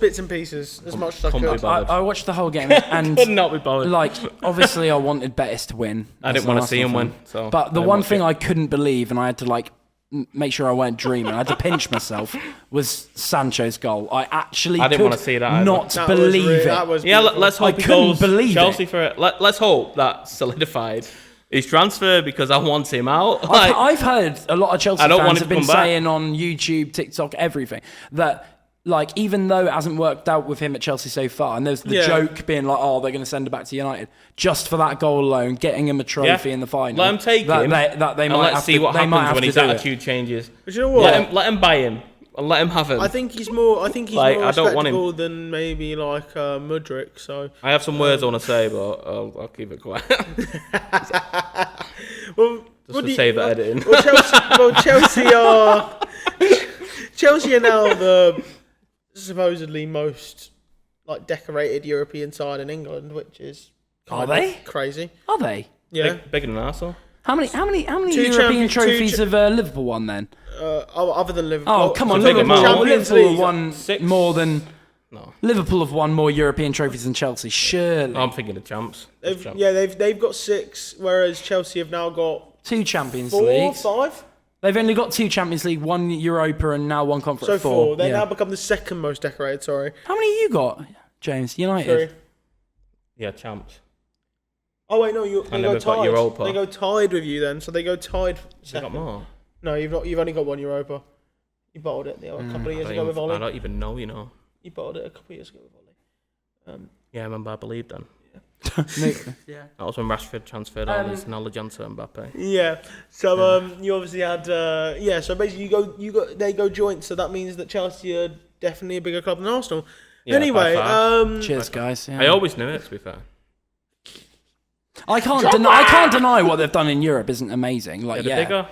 bits and pieces as much as I could.
I watched the whole game and
could not be bothered.
Like, obviously, I wanted Betis to win.
I didn't want to see him win. So
but the one thing I couldn't believe, and I had to make sure I weren't dreaming, I had to pinch myself, was Sancho's goal. I didn't want to see that. Not believe it.
Let's hope he goes Chelsea for it. Let's hope that solidified his transfer because I want him out.
I've heard a lot of Chelsea fans have been saying on YouTube, TikTok, everything that even though it hasn't worked out with him at Chelsea so far, and there's the joke being they're going to send him back to United just for that goal alone, getting him a trophy in the final.
Let him take him. Let's see what happens when his attitude changes.
But you know what?
Let him buy him. And let him have him.
I think he's more respectable than maybe Mudryk. So
I have some words I want to say, but I'll keep it quiet.
Well,
just to save the editing.
Chelsea are now the supposedly most decorated European side in England, which is crazy.
Are they?
Yeah,
bigger than Arsenal.
How many European trophies have Liverpool won then?
Other than Liverpool.
Oh, come on, Liverpool won more than. No. Liverpool have won more European trophies than Chelsea, surely.
I'm thinking of champs.
They've got 6, whereas Chelsea have now got
2 Champions
4,
Leagues.
5.
They've only got 2 Champions League, 1 Europa, and now 1 Conference.
So 4. They now become the second most decorated. Sorry.
How many you got, James? United.
3.
Yeah, champs.
Oh wait, no, they go tied.
Europa.
They go tied with you then, so they go tied.
They got more.
No, you've not. You've only got 1 Europa. You bottled it a couple of years ago with Ollie.
I don't even know,
You bottled it a couple of years ago with Ollie.
Yeah, I remember. I believed then.
Yeah.
That was when Rashford transferred all his knowledge onto Mbappe.
Yeah. So you obviously had So basically, they go joint. So that means that Chelsea are definitely a bigger club than Arsenal.
Yeah,
anyway,
cheers, guys. Yeah.
I always knew it. To be fair.
I can't deny what they've done in Europe isn't amazing.
Bigger.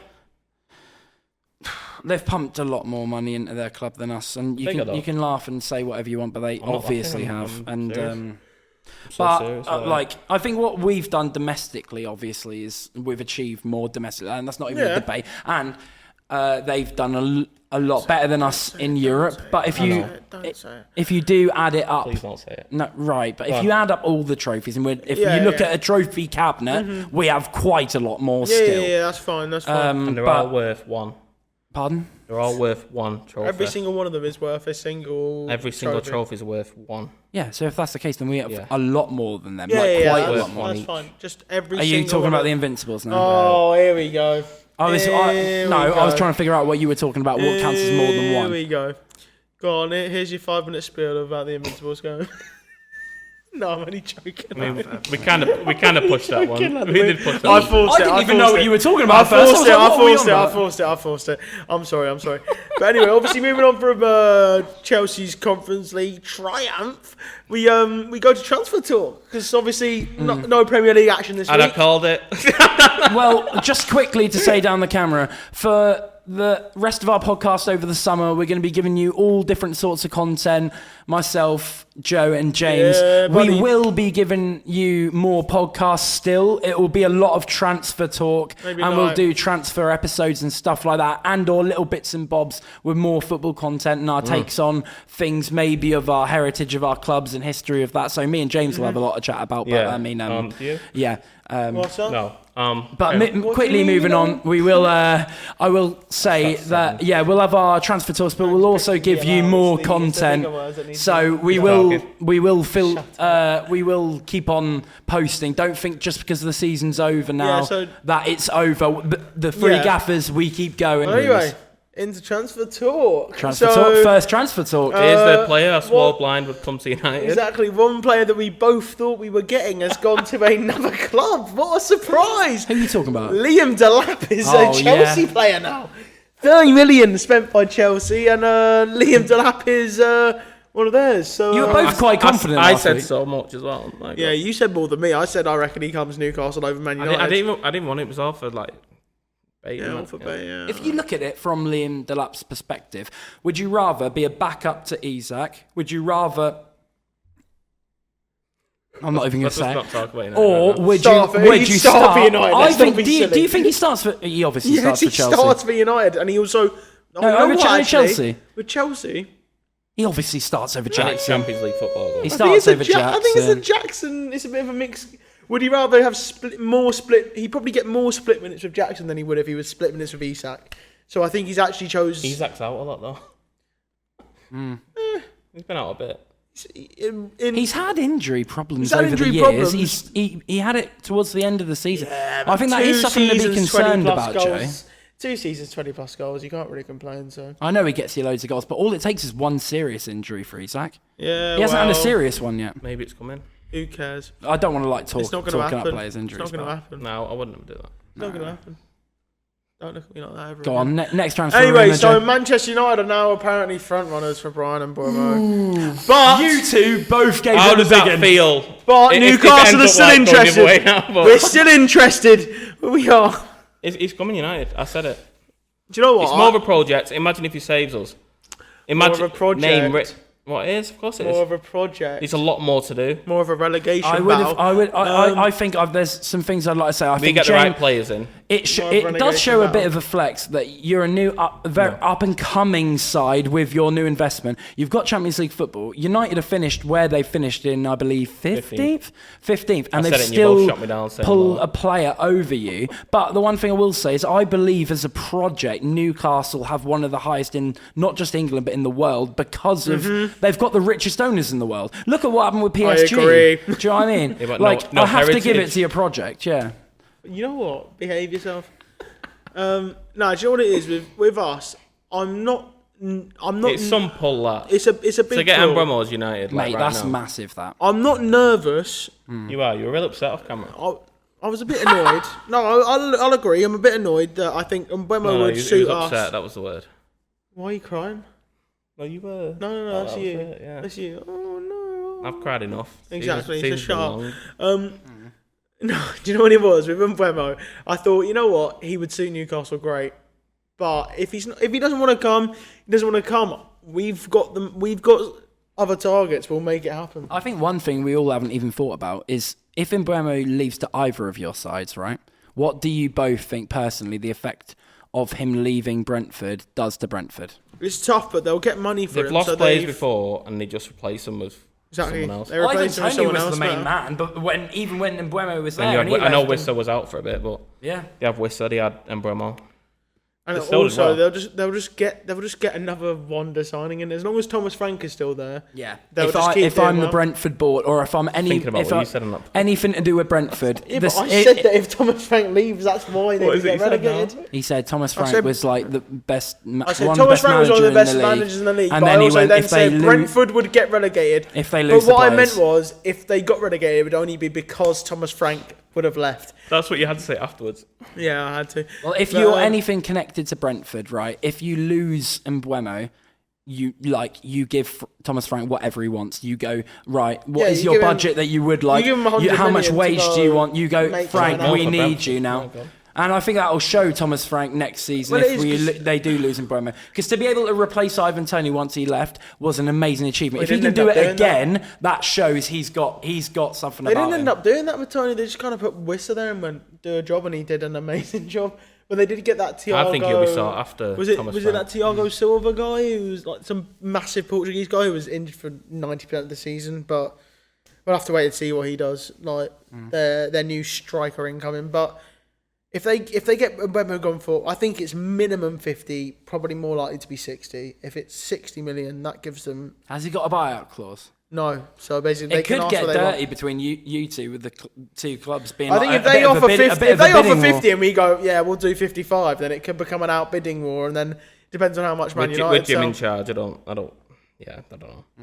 They've pumped a lot more money into their club than us, and you can laugh and say whatever you want, but they obviously have. I think what we've done domestically, obviously, is we've achieved more domestically, and that's not even a debate. And they've done a lot better than us in Europe. But if you do add it up,
please don't say it.
No, right? But if you add up all the trophies, and if you look at a trophy cabinet, we have quite a lot more still.
Yeah, that's fine. That's fine.
And they're all worth 1.
Pardon?
They're all worth one trophy.
Every single one of them is worth a single.
Every single trophy is worth one.
Yeah, so if that's the case, then we have a lot more than them.
Yeah,
quite a lot more.
That's fine. Just every.
Are you talking about the Invincibles now?
Oh, here we go.
I was trying to figure out what you were talking about. What counts as more than one?
Here we go. Go on. Here's your 5-minute spiel about the Invincibles. Go. No, I'm only joking.
I mean, we kind of pushed that one. We did push that
I
one.
forced it.
I didn't even know what you were talking about.
I forced it. I'm sorry. But anyway, obviously moving on from Chelsea's Conference League triumph, we go to transfer talk because obviously no Premier League action this week.
And I called it.
Well, just quickly to say down the camera, for the rest of our podcast over the summer, we're going to be giving you all different sorts of content. Myself, Joe and James. We will be giving you more podcasts still. It will be a lot of transfer talk. We'll do transfer episodes and stuff like that, and or little bits and bobs with more football content and our takes on things maybe of our heritage of our clubs and history of that. So me and James will have a lot of chat about that.
Yeah.
I mean,
you?
yeah.
What's up?
No.
Quickly moving on, we will. I will say that we'll have our transfer talks, but we'll also give you more content. So we will keep on posting. Don't think just because the season's over now that it's over. The Three Gaffers, we keep going.
Anyway, into transfer talk.
First transfer talk.
Here's the player I swore blind would come to United.
Exactly, one player that we both thought we were getting has gone to another club. What a surprise!
Who are you talking about?
Liam Delap is a Chelsea player now. 30 million spent by Chelsea, and Liam Delap is one of theirs. So
you were both quite confident.
I said so much as well.
Yeah, you said more than me. I said I reckon he comes Newcastle over Man United.
I didn't want it. It was offered like.
If you look at it from Liam Delap's perspective, would you rather be a backup to Isak? Would you rather? I'm not even going to say.
Not talk about United
or would you start for United? I think. Do you think he starts for? He obviously starts for Chelsea.
He starts for United, and he also
over Chelsea.
With Chelsea,
he obviously starts over Jackson.
Champions League football.
He starts over Jackson.
I think it's a Jackson. It's a bit of a mix. Would he rather have more split? He'd probably get more split minutes with Jackson than he would if he was split minutes with Isak. So I think he's actually chose.
Isak's out a lot though. He's been out a bit.
He's had injury problems over the years. He had it towards the end of the season. I think that is something to be concerned about, Joe.
2 seasons, 20+ goals. You can't really complain. So
I know he gets you loads of goals, but all it takes is one serious injury for Isak.
Yeah,
he hasn't had a serious one yet.
Maybe it's coming.
Who cares?
I don't want to
it's not
talking
happen.
about players' injuries.
It's not going to happen.
No, I wouldn't do that.
It's not going to happen. Don't look at me like that. Everyone.
Go on, next transfer.
Anyway, so Manchester United are now apparently front runners for Bryan Mbeumo. But
you two both gave
how
it
does
the big
that feel?
But Newcastle are still interested. We're still interested. We are.
He's coming United. I said it.
Do you know what?
It's more of a project. Imagine if he saves us. Imagine
more of a project.
What it is? Of course it is.
More of a project.
There's a lot more to do.
More of a relegation
I think there's some things I'd like to say. I think
we get the right players in.
It does show a bit of a flex that you're a new up and coming side with your new investment. You've got Champions League football. United have finished where they finished in, I believe, 15th, and they've still pulled a player over you. But the one thing I will say is I believe as a project, Newcastle have one of the highest in not just England but in the world because of they've got the richest owners in the world. Look at what happened with PSG.
I agree.
Do you know what I mean? I have to give it to your project, yeah.
You know what? Behave yourself. No, do you know what it is with us? I'm not.
It's some pull that.
It's a big.
To get Mbeumo as United,
mate,
right
that's
now.
massive. That
I'm not nervous.
You are. You're real upset off camera.
I was a bit annoyed. No, I'll agree. I'm a bit annoyed that I think Mbeumo would suit us.
Upset. That was the word.
Why are you crying?
No, you were.
No, that's you. That's you. Oh no.
I've cried enough.
Exactly. So shut up. No, do you know what it was with Mbeumo? I thought, you know what, he would suit Newcastle great, but if he doesn't want to come, he doesn't want to come. We've got other targets. We'll make it happen.
I think one thing we all haven't even thought about is if Mbeumo leaves to either of your sides, right? What do you both think personally the effect of him leaving Brentford does to Brentford?
It's tough, but they'll get money for him.
They've lost players before, and they just replace them with.
Exactly.
Someone else.
I think Tony was the main man, but when Mbeumo was there,
I know Wissa was out for a bit, but
yeah,
they have Wissa, they had Mbeumo.
And
They're sold as
also,
well.
they'll just get another wonder signing in. As long as Thomas Frank is still there.
Yeah.
they'll
If
just keep
if I'm
doing
the
well.
Brentford board, or if I'm any,
Thinking about
if
what
I-
you said on that.
anything to do with Brentford,
Yeah,
this-
but I said that if Thomas Frank leaves, that's why they
What
could
is it
get
you said now?
relegated.
he said Thomas Frank
said-
was like the best.
I said
one
Thomas
best
Frank was one of the
manager
best
in the league.
managers in the league,
And
but
then
I
he
also
went,
then
if they
said Brentford would get relegated.
If they lose
But what
the
I meant
players.
was, if they got relegated, it would only be because Thomas Frank would have left.
That's what you had to say afterwards.
Yeah, I had to.
Well, if
But,
you're anything connected to Brentford, right? If you lose Mbeumo, you give Thomas Frank whatever he wants. You go, right, what
Yeah,
is
you
your
give him-
budget that you would like?
give him 100
how much
million to
wage
go
do you want? You go,
make
Frank,
something
we
out.
need
For
you now.
Brentford. Oh, God.
And I think that will show Thomas Frank next season
Well, it
if
is 'cause-
they do lose Mbeumo. Because to be able to replace Ivan Toney once he left was an amazing achievement.
Well,
If he
he
can
didn't
do
end
it
up doing
again, that shows he's got something
They
about
didn't
him.
end up doing that with Tony. They just kind of put Wissa there and went do a job, and he did an amazing job. But they did get that Thiago.
I think he'll be sought after.
Was it
Thomas
that
Frank.
Thiago Silva guy who was like some massive Portuguese guy who was injured for 90% of the season? But we'll have to wait and see what he does. Like their new striker incoming. But if they get Mbeumo gone for, I think it's minimum 50, probably more likely to be 60. If it's 60 million, that gives them
Has he got a buyout clause?
no. So basically, they
It
can
could
ask
get
what they want.
dirty between you two with the two clubs being.
I think
like
if they offer 50,
a bit
if
of a
they offer
bidding war.
50 and we go, yeah, we'll do 55, then it could become an outbidding war, and then depends on how much Man United
With Jim
sell.
in charge, I don't know.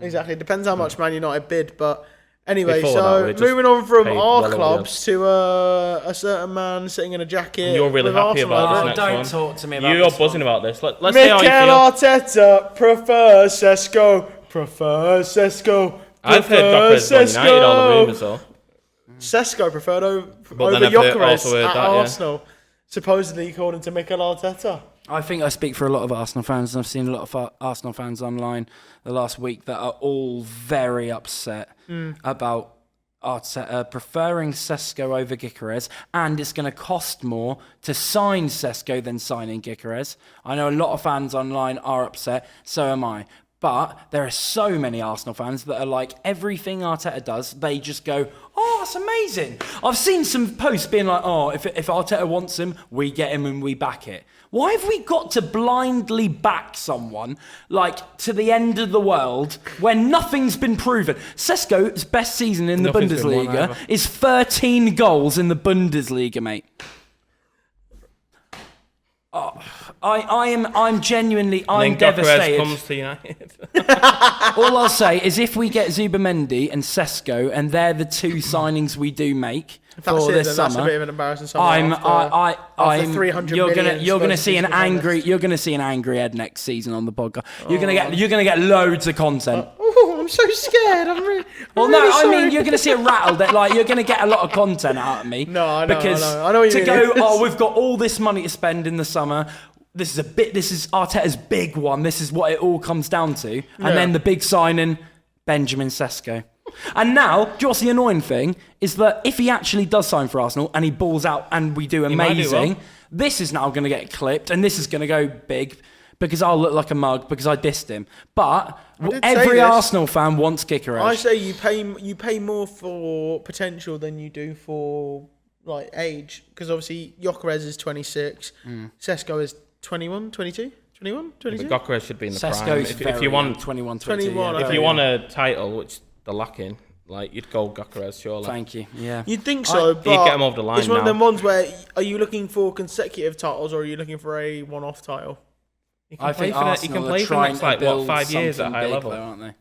Exactly, it depends how much Man United bid. But anyway,
Before that,
so
we just
moving on from
paid
our
well over
clubs to a certain man sitting in a jacket.
You're really
with
happy
Arsenal
about
over
this
it.
next
don't
one.
talk to me about
You're
this
buzzing
one.
about this. Let's see how you
Mikel
feel.
Arteta prefers Sesko. Prefers Sesko.
I've heard Docker's Man United, all the rumours though.
Sesko preferred over
then I've
Gyökeres
also heard
at
that, yeah.
Arsenal, supposedly according to Mikel Arteta.
I think I speak for a lot of Arsenal fans, and I've seen a lot of Arsenal fans online the last week that are all very upset about Arteta preferring Sesko over Gyökeres, and it's going to cost more to sign Sesko than signing Gyökeres. I know a lot of fans online are upset, so am I. But there are so many Arsenal fans that are like, everything Arteta does, they just go, oh, that's amazing. I've seen some posts being like, oh, if Arteta wants him, we get him and we back it. Why have we got to blindly back someone, like, to the end of the world when nothing's been proven? Sesko's best season in the
Nothing's been won
Bundesliga
either.
is 13 goals in the Bundesliga, mate. Oh, I'm genuinely, I'm
And then Gyökeres
devastated.
comes to United.
All I'll say is if we get Zubamendi and Sesko, and they're the two signings we do make
If that's
for
it,
this
then
summer,
that's a bit of an embarrassing summer.
I'm,
after 300
you're
million
gonna see an
supposed to be
angry,
invested.
you're gonna see an angry Ed next season on the podcast. You're gonna get loads of content.
Oh, I'm so scared. I'm really.
Well,
I'm
no,
really
I
sorry.
mean you're gonna see a rattle that like you're gonna get a lot of content out of me.
No, I know,
because
I know what you
to
mean.
go, oh, we've got all this money to spend in the summer. This is Arteta's big one. This is what it all comes down to. And then the big signing, Benjamin Sesko. And now, do you know what's the annoying thing? Is that if he actually does sign for Arsenal and he balls out and we do
might do
amazing,
well.
this is now going to get clipped and this is going to go big because I'll look like a mug because I dissed him. But
did say
every
this.
Arsenal fan wants Gyökeres.
I say you pay more for potential than you do for like age, because obviously Gyökeres is 26, Sesko is 21, 22, 21, 22.
But Gyökeres should be in the prime.
Sesko's
If you want,
21, 22.
21,
yeah.
if you want a title, which they're lacking, like you'd go Gyökeres, surely.
Thank you. Yeah.
You'd think so, but
You'd get him over the line
it's one of
now.
them ones where are you looking for consecutive titles or are you looking for a one-off title?
He can
I
play
think
for the- he
Arsenal
can
are
play for the
trying
next
to
like
build
5 years at
something
high
big,
level.
though, aren't they?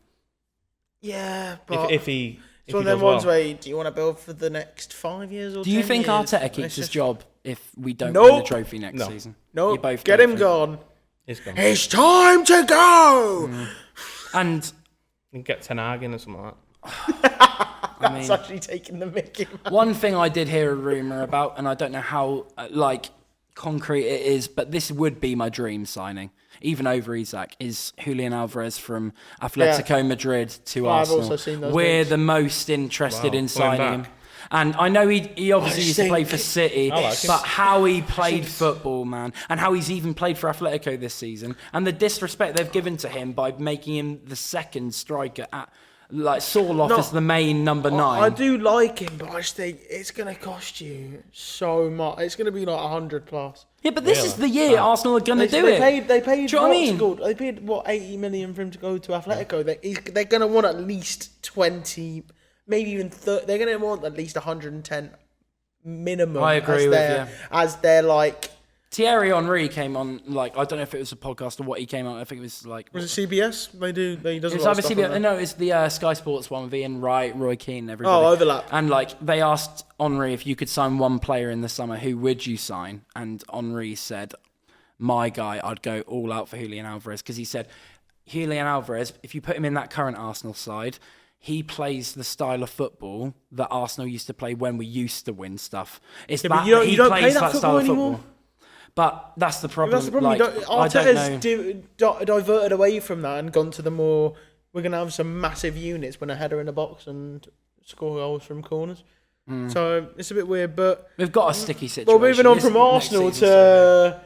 Yeah, but
If he
it's one of
does
them ones
well.
where do you want to build for the next 5 years or
Do you
10
think
years?
Arteta
And
keeps
it's
his
just-
job if we don't
Nope.
win the trophy next
No.
season?
No,
You both
get
don't
him
think?
gone.
He's gone.
It's time to go.
And
You can get Ten Hag in or something like that.
I
That's
mean,
actually taking the mickey.
one thing I did hear a rumor about, and I don't know how concrete it is, but this would be my dream signing, even over Isak, is Julian Alvarez from Atletico Madrid to
I've
Arsenal.
also seen those
We're
names.
the most interested
Wow,
in
coming
signing him.
back.
And I know he obviously
I
used to play
think-
for City,
I like him.
but how he played football, man, and how he's even played for Atletico this season, and the disrespect they've given to him by making him the second striker at, like, Sorloth
No,
is the main number 9.
I do like him, but I just think it's going to cost you so much. It's going to be like 100 plus.
Yeah, but this is the year Arsenal are going to do
they
it.
They paid.
Do you know what I mean?
They paid 80 million for him to go to Atletico. They're going to want at least 20, maybe even 30. They're going to want at least 110 minimum.
I agree with you.
As their like.
Thierry Henry came on, like, I don't know if it was a podcast or what he came on. I think it was like...
Was it CBS? He does a
It's
lot
either
of stuff
CBS,
on
no, it's the Sky Sports one with Ian Wright, Roy Keane, everybody.
Oh, overlap.
And, like, they asked Henry if you could sign one player in the summer, who would you sign? And Henry said, my guy, I'd go all out for Julian Alvarez. Because he said, Julian Alvarez, if you put him in that current Arsenal side, he plays the style of football that Arsenal used to play when we used to win stuff. It's
Yeah,
that
but you don't
he
play
plays
that
style of
football
football. But that's the problem.
That's the problem.
Like,
Arteta's diverted away from that and gone to the more, we're going to have some massive units, win a header in the box and score goals from corners. So it's a bit weird, but...
We've got a sticky situation.
Well, moving on from Arsenal to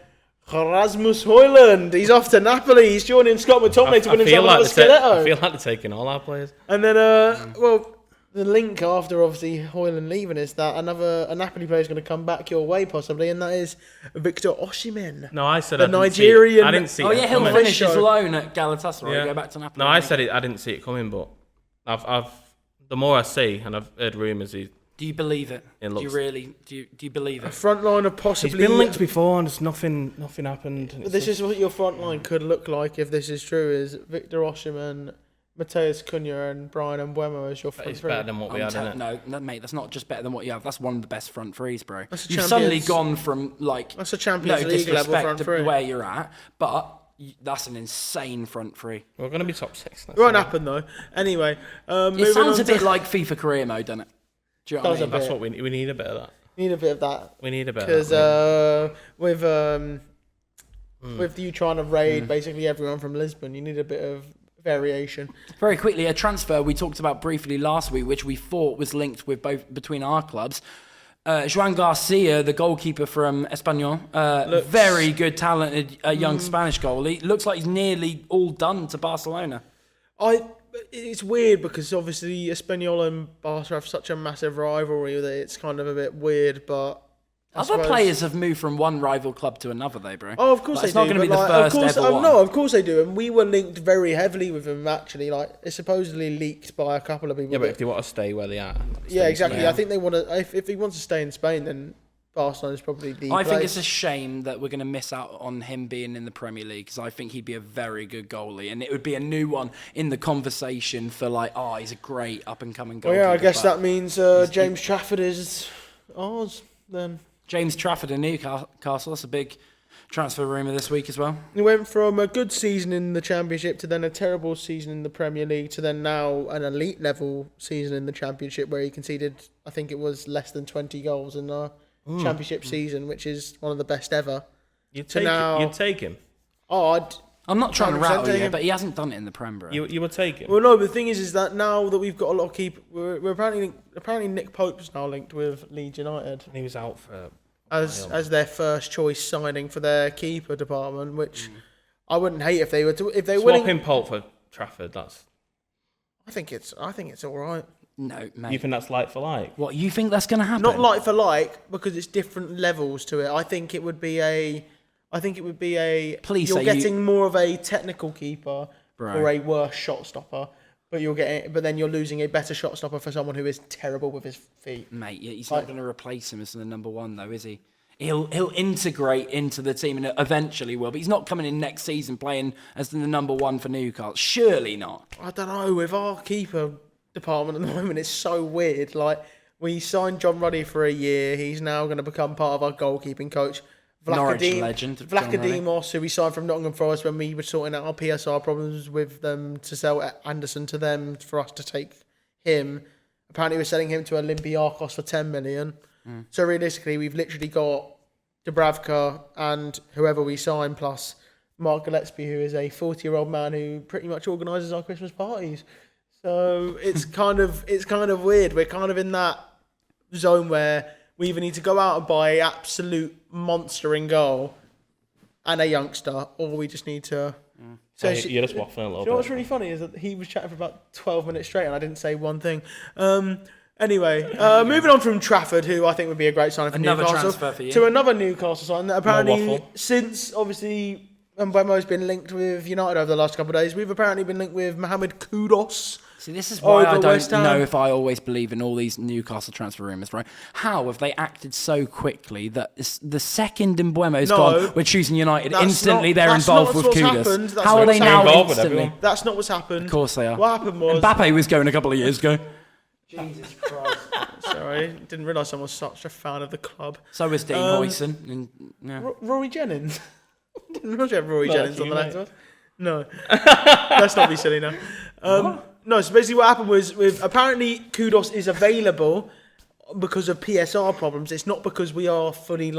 Rasmus Højlund. He's off to Napoli. He's joining Scott McTominay to win himself another Scudetto.
I feel like they're taking all our players.
And then, the link after obviously Højlund leaving is that a Napoli player is going to come back your way possibly, and that is Victor Osimhen.
No, I said
the Nigerian.
I didn't see.
Oh yeah, he'll
coming.
finish his loan at Galatasaray.
Yeah.
Go back to Napoli.
No, I said it. I didn't see it coming, but I've the more I see, and I've heard rumours.
Do you believe it?
It
Do you
looks-
really? Do you believe it?
Front line of
He's
possibly.
been linked before, and just nothing happened.
But this is what your front line could look like if this is true: is Victor Osimhen, Mateus Cunha, and Bryan Mbeumo as your front
It's
three.
better than what we had, isn't it?
No, mate, that's not just better than what you have. That's one of the best front threes, bro.
That's a
You've
Champions-
suddenly gone from like
That's a Champions League level
disrespect
front
to
three.
where you're at, but that's an insane front three.
We're going to be top 6.
It won't happen though. Anyway,
It
moving
sounds
on
a bit
to-
like FIFA career mode, doesn't it? Do you know what I
Does a
mean?
bit.
That's what we need a bit of that.
Need a bit of that
We need a bit
because
of that.
with you trying to raid basically everyone from Lisbon, you need a bit of variation.
Very quickly, a transfer we talked about briefly last week, which we thought was linked with between our clubs. Joan Garcia, the goalkeeper from Espanyol, very good, talented young Spanish goalie. Looks like he's nearly all done to Barcelona.
It's weird because obviously Espanyol and Barca have such a massive rivalry that it's kind of a bit weird, but I
Other
suppose-
players have moved from one rival club to another, though, bro.
Oh, of course
Like,
they
it's not
do.
going to be
but,
the
like,
first
of course,
ever one.
No, of course they do, and we were linked very heavily with them. Actually, like it's supposedly leaked by a couple of people.
Yeah, but
that-
if they want to stay where they are.
yeah, exactly.
Yeah.
I think they want to. If he wants to stay in Spain, then Barcelona is probably the.
I think
place.
it's a shame that we're going to miss out on him being in the Premier League because I think he'd be a very good goalie and it would be a new one in the conversation for like, oh, he's a great up and coming goalkeeper.
Well, yeah, I guess
but
that means James Trafford is ours then.
James Trafford in Newcastle, that's a big transfer rumour this week as well.
He went from a good season in the Championship to then a terrible season in the Premier League to then now an elite level season in the Championship where he conceded, I think it was less than 20 goals in the Championship season, which is one of the best ever.
You'd
now-
take him.
Oh,
I'm not trying to
100%
rattle you,
taking-
but he hasn't done it in the Prem, bro.
You would take him.
well, no. But the thing is that now that we've got a lot of we're apparently Nick Pope's now linked with Leeds United
He was out for
as their first choice signing for their keeper department, which I wouldn't hate if they were to if they were.
swapping Pope for Trafford. That's
I think it's all right.
No, mate.
you think that's like for like.
What, you think that's going to happen?
Not like for like, because it's different levels to it. I think it would be a.
Please
you're
say
getting more of a technical keeper
Bro.
or a worse shot stopper, but then you're losing a better shot stopper for someone who is terrible with his feet.
Mate, he's not going to replace him as the number one, though, is he? He'll integrate into the team and eventually will, but he's not coming in next season playing as the number one for Newcastle. Surely not.
I don't know. With our keeper department at the moment, it's so weird. Like we signed John Ruddy for a year. He's now going to become part of our goalkeeping coach.
Norwich legend, John Ruddy.
Vlachodimos, who we signed from Nottingham Forest when we were sorting out our PSR problems with them to sell Anderson to them for us to take him. Apparently, we're selling him to Olympiacos for 10 million. So realistically, we've literally got Dubravka and whoever we sign plus Mark Gillespie, who is a 40-year-old man who pretty much organises our Christmas parties. So it's kind of weird. We're kind of in that zone where we either need to go out and buy an absolute monster in goal and a youngster, or we just need to. So
You're just waffling a little
you know
bit.
what's really funny is that he was chatting for about 12 minutes straight, and I didn't say one thing. Anyway, moving on from Trafford, who I think would be a great signing for Newcastle, to another Newcastle sign that apparently, since obviously Mbeumo's been linked with United over the last couple of days, we've apparently been linked with Mohamed Kudus.
See, this is why I don't know if I always believe in all these Newcastle transfer rumours, right? How have they acted so quickly that the second Mbeumo's gone, we're choosing United, instantly they're involved with Kudus? How are they now instantly?
That's not what's happened.
Of course they are.
What happened was...
Mbappe was going a couple of years ago.
Jesus Christ. Sorry, didn't realise I was such a fan of the club.
So was Dean Hoyson.
Rory Jennings? Didn't realise you had Rory Jennings on the left. No. Let's not be silly now. No, so basically what happened was, apparently Kudus is available because of PSR problems. It's not because we are fully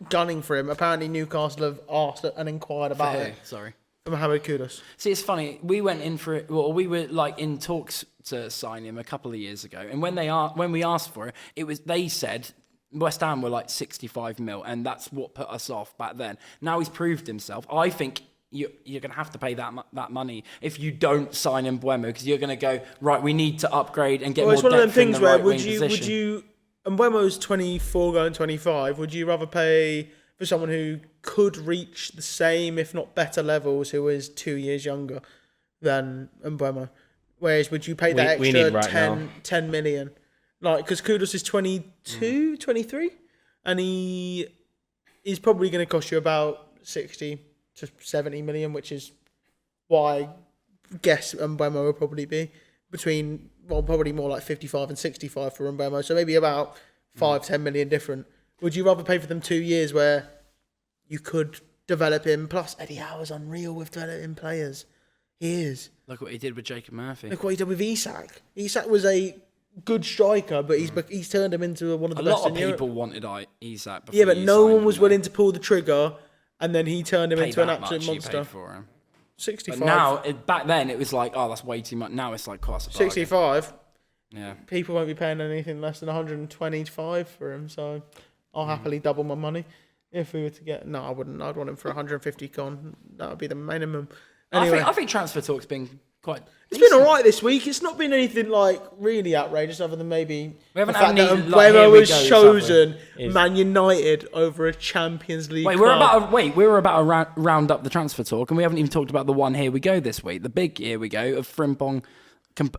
gunning for him. Apparently Newcastle have asked and inquired about it.
Sorry.
For Mohamed Kudus.
See, it's funny. We went in for it. Well, we were in talks to sign him a couple of years ago, and when we asked for it, they said West Ham were 65 mil, and that's what put us off back then. Now he's proved himself. I think you're going to have to pay that money if you don't sign Mbeumo, because you're going to go, right, we need to upgrade and get more depth in the right wing position. It's one of them things where would you Mbeumo's 24 going 25, would you rather pay for someone who could reach the same, if not better levels, who is 2 years younger than Mbeumo? Whereas would you pay that extra 10 million? Because Kudus is 22, 23, and he is probably going to cost you about 60 to 70 million, which is what I guess Mbeumo will probably be probably more like 55 and 65 for Mbeumo, so maybe about 5-10 million different. Would you rather pay for them 2 years where you could develop him? Plus, Eddie Howe's unreal with developing players. He is. Look what he did with Jacob Murphy.
Look what he did with Isak. Isak was a good striker, but he's turned him into one of the best in Europe.
A lot of people wanted Isak.
Yeah, but no one was willing to pull the trigger, and then he turned him into an absolute monster.
For him.
65.
But now, back then, it was that's way too much. Now it's cost.
65.
Yeah.
People won't be paying anything less than 125 for him, so I'll happily double my money if we were to get. No, I wouldn't. I'd want him for 150 con. That would be the minimum. Anyway,
I think transfer talk's been quite.
It's been alright this week. It's not been anything really outrageous, other than maybe
we haven't
the fact
had
that Mbeumo was chosen Man United over a Champions League.
Wait, we're about to round up the transfer talk, and we haven't even talked about the one here we go this week, the big here we go of Frimpong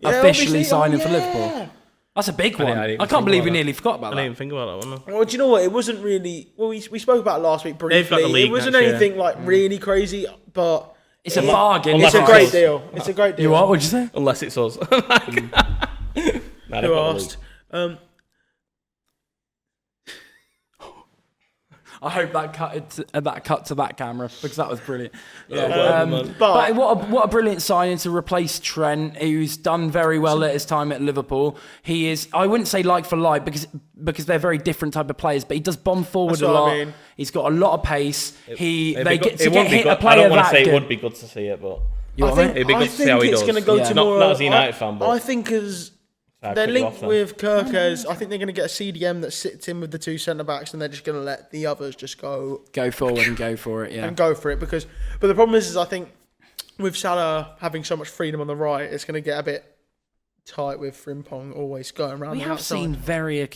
officially signing for Liverpool. That's a big one. I can't believe we nearly forgot about that.
I didn't even think about that one.
Well, do you know what? It wasn't really. Well, we spoke about it last week briefly. It wasn't anything really crazy, but.
It's a bargain.
It's a great deal. It's a great deal.
You what? What'd you say?
Unless it's us.
Who asked?
I hope that cut to that camera, because that was brilliant.
But
what a brilliant signing to replace Trent, who's done very well at his time at Liverpool. He is, I wouldn't say like for like, because they're very different type of players, but he does bomb forward a lot. I mean. He's got a lot of pace.
I don't want to say it would be good to see it, but it'd be good to see how he does. Not as a United fan, but
I think they're linked with Kirkes. I think they're going to get a CDM that sits in with the two centre backs, and they're just going to let the others just go
forward and go for it. Yeah,
and go for it but the problem is I think with Salah having so much freedom on the right, it's going to get a bit tight with Frimpong always going around. We have seen
very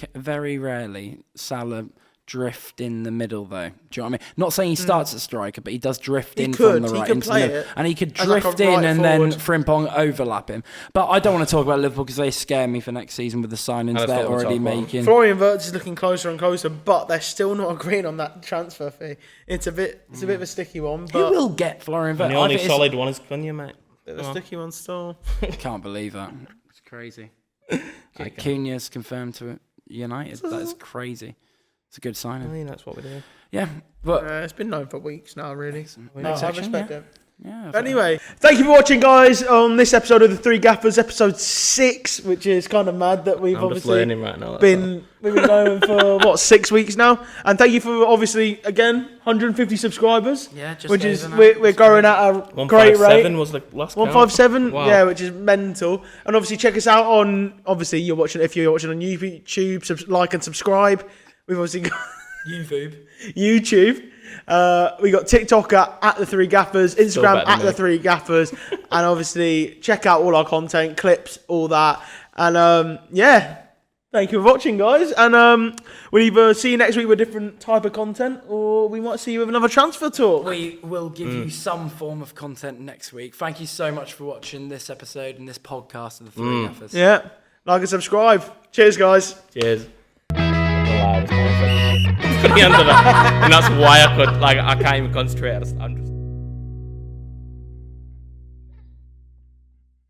rarely Salah drift in the middle, though. Do you know what I mean? Not saying he starts at striker, but he does drift in from the right into the middle. And he could drift in and then Frimpong overlap him. But I don't want to talk about Liverpool because they scare me for next season with the signings they're already making.
Florian Wirtz is looking closer and closer, but they're still not agreeing on that transfer fee. It's a bit of a sticky one. But
who will get Florian Wirtz?
The only solid one is Cunha, mate.
Bit of a sticky one still.
Can't believe that. It's crazy. Cunha's confirmed to United. That is crazy. It's a good signing.
I mean, that's what we're doing.
Yeah, but
it's been known for weeks now, really.
I
respect it.
Yeah.
Anyway, thank you for watching, guys, on this episode of the Three Gaffers, episode 6, which is kind of mad that we've
learning right now.
We've been going for 6 weeks now, and thank you for obviously again 150 subscribers.
Yeah, just
which is we're going at a great rate.
157 was the last
157,
wow.
Yeah, which is mental. And obviously check us out on if you're watching on YouTube, like and subscribe. We've obviously got YouTube. We got TikTok at the Three Gaffers, Instagram at the Three Gaffers, and obviously check out all our content, clips, all that. And Thank you for watching, guys. And we'll either see you next week with a different type of content, or we might see you with another transfer talk.
We will give you some form of content next week. Thank you so much for watching this episode and this podcast of the Three Gaffers.
Yeah. Like and subscribe. Cheers, guys.
Cheers. And that's why I can't even concentrate. I'm just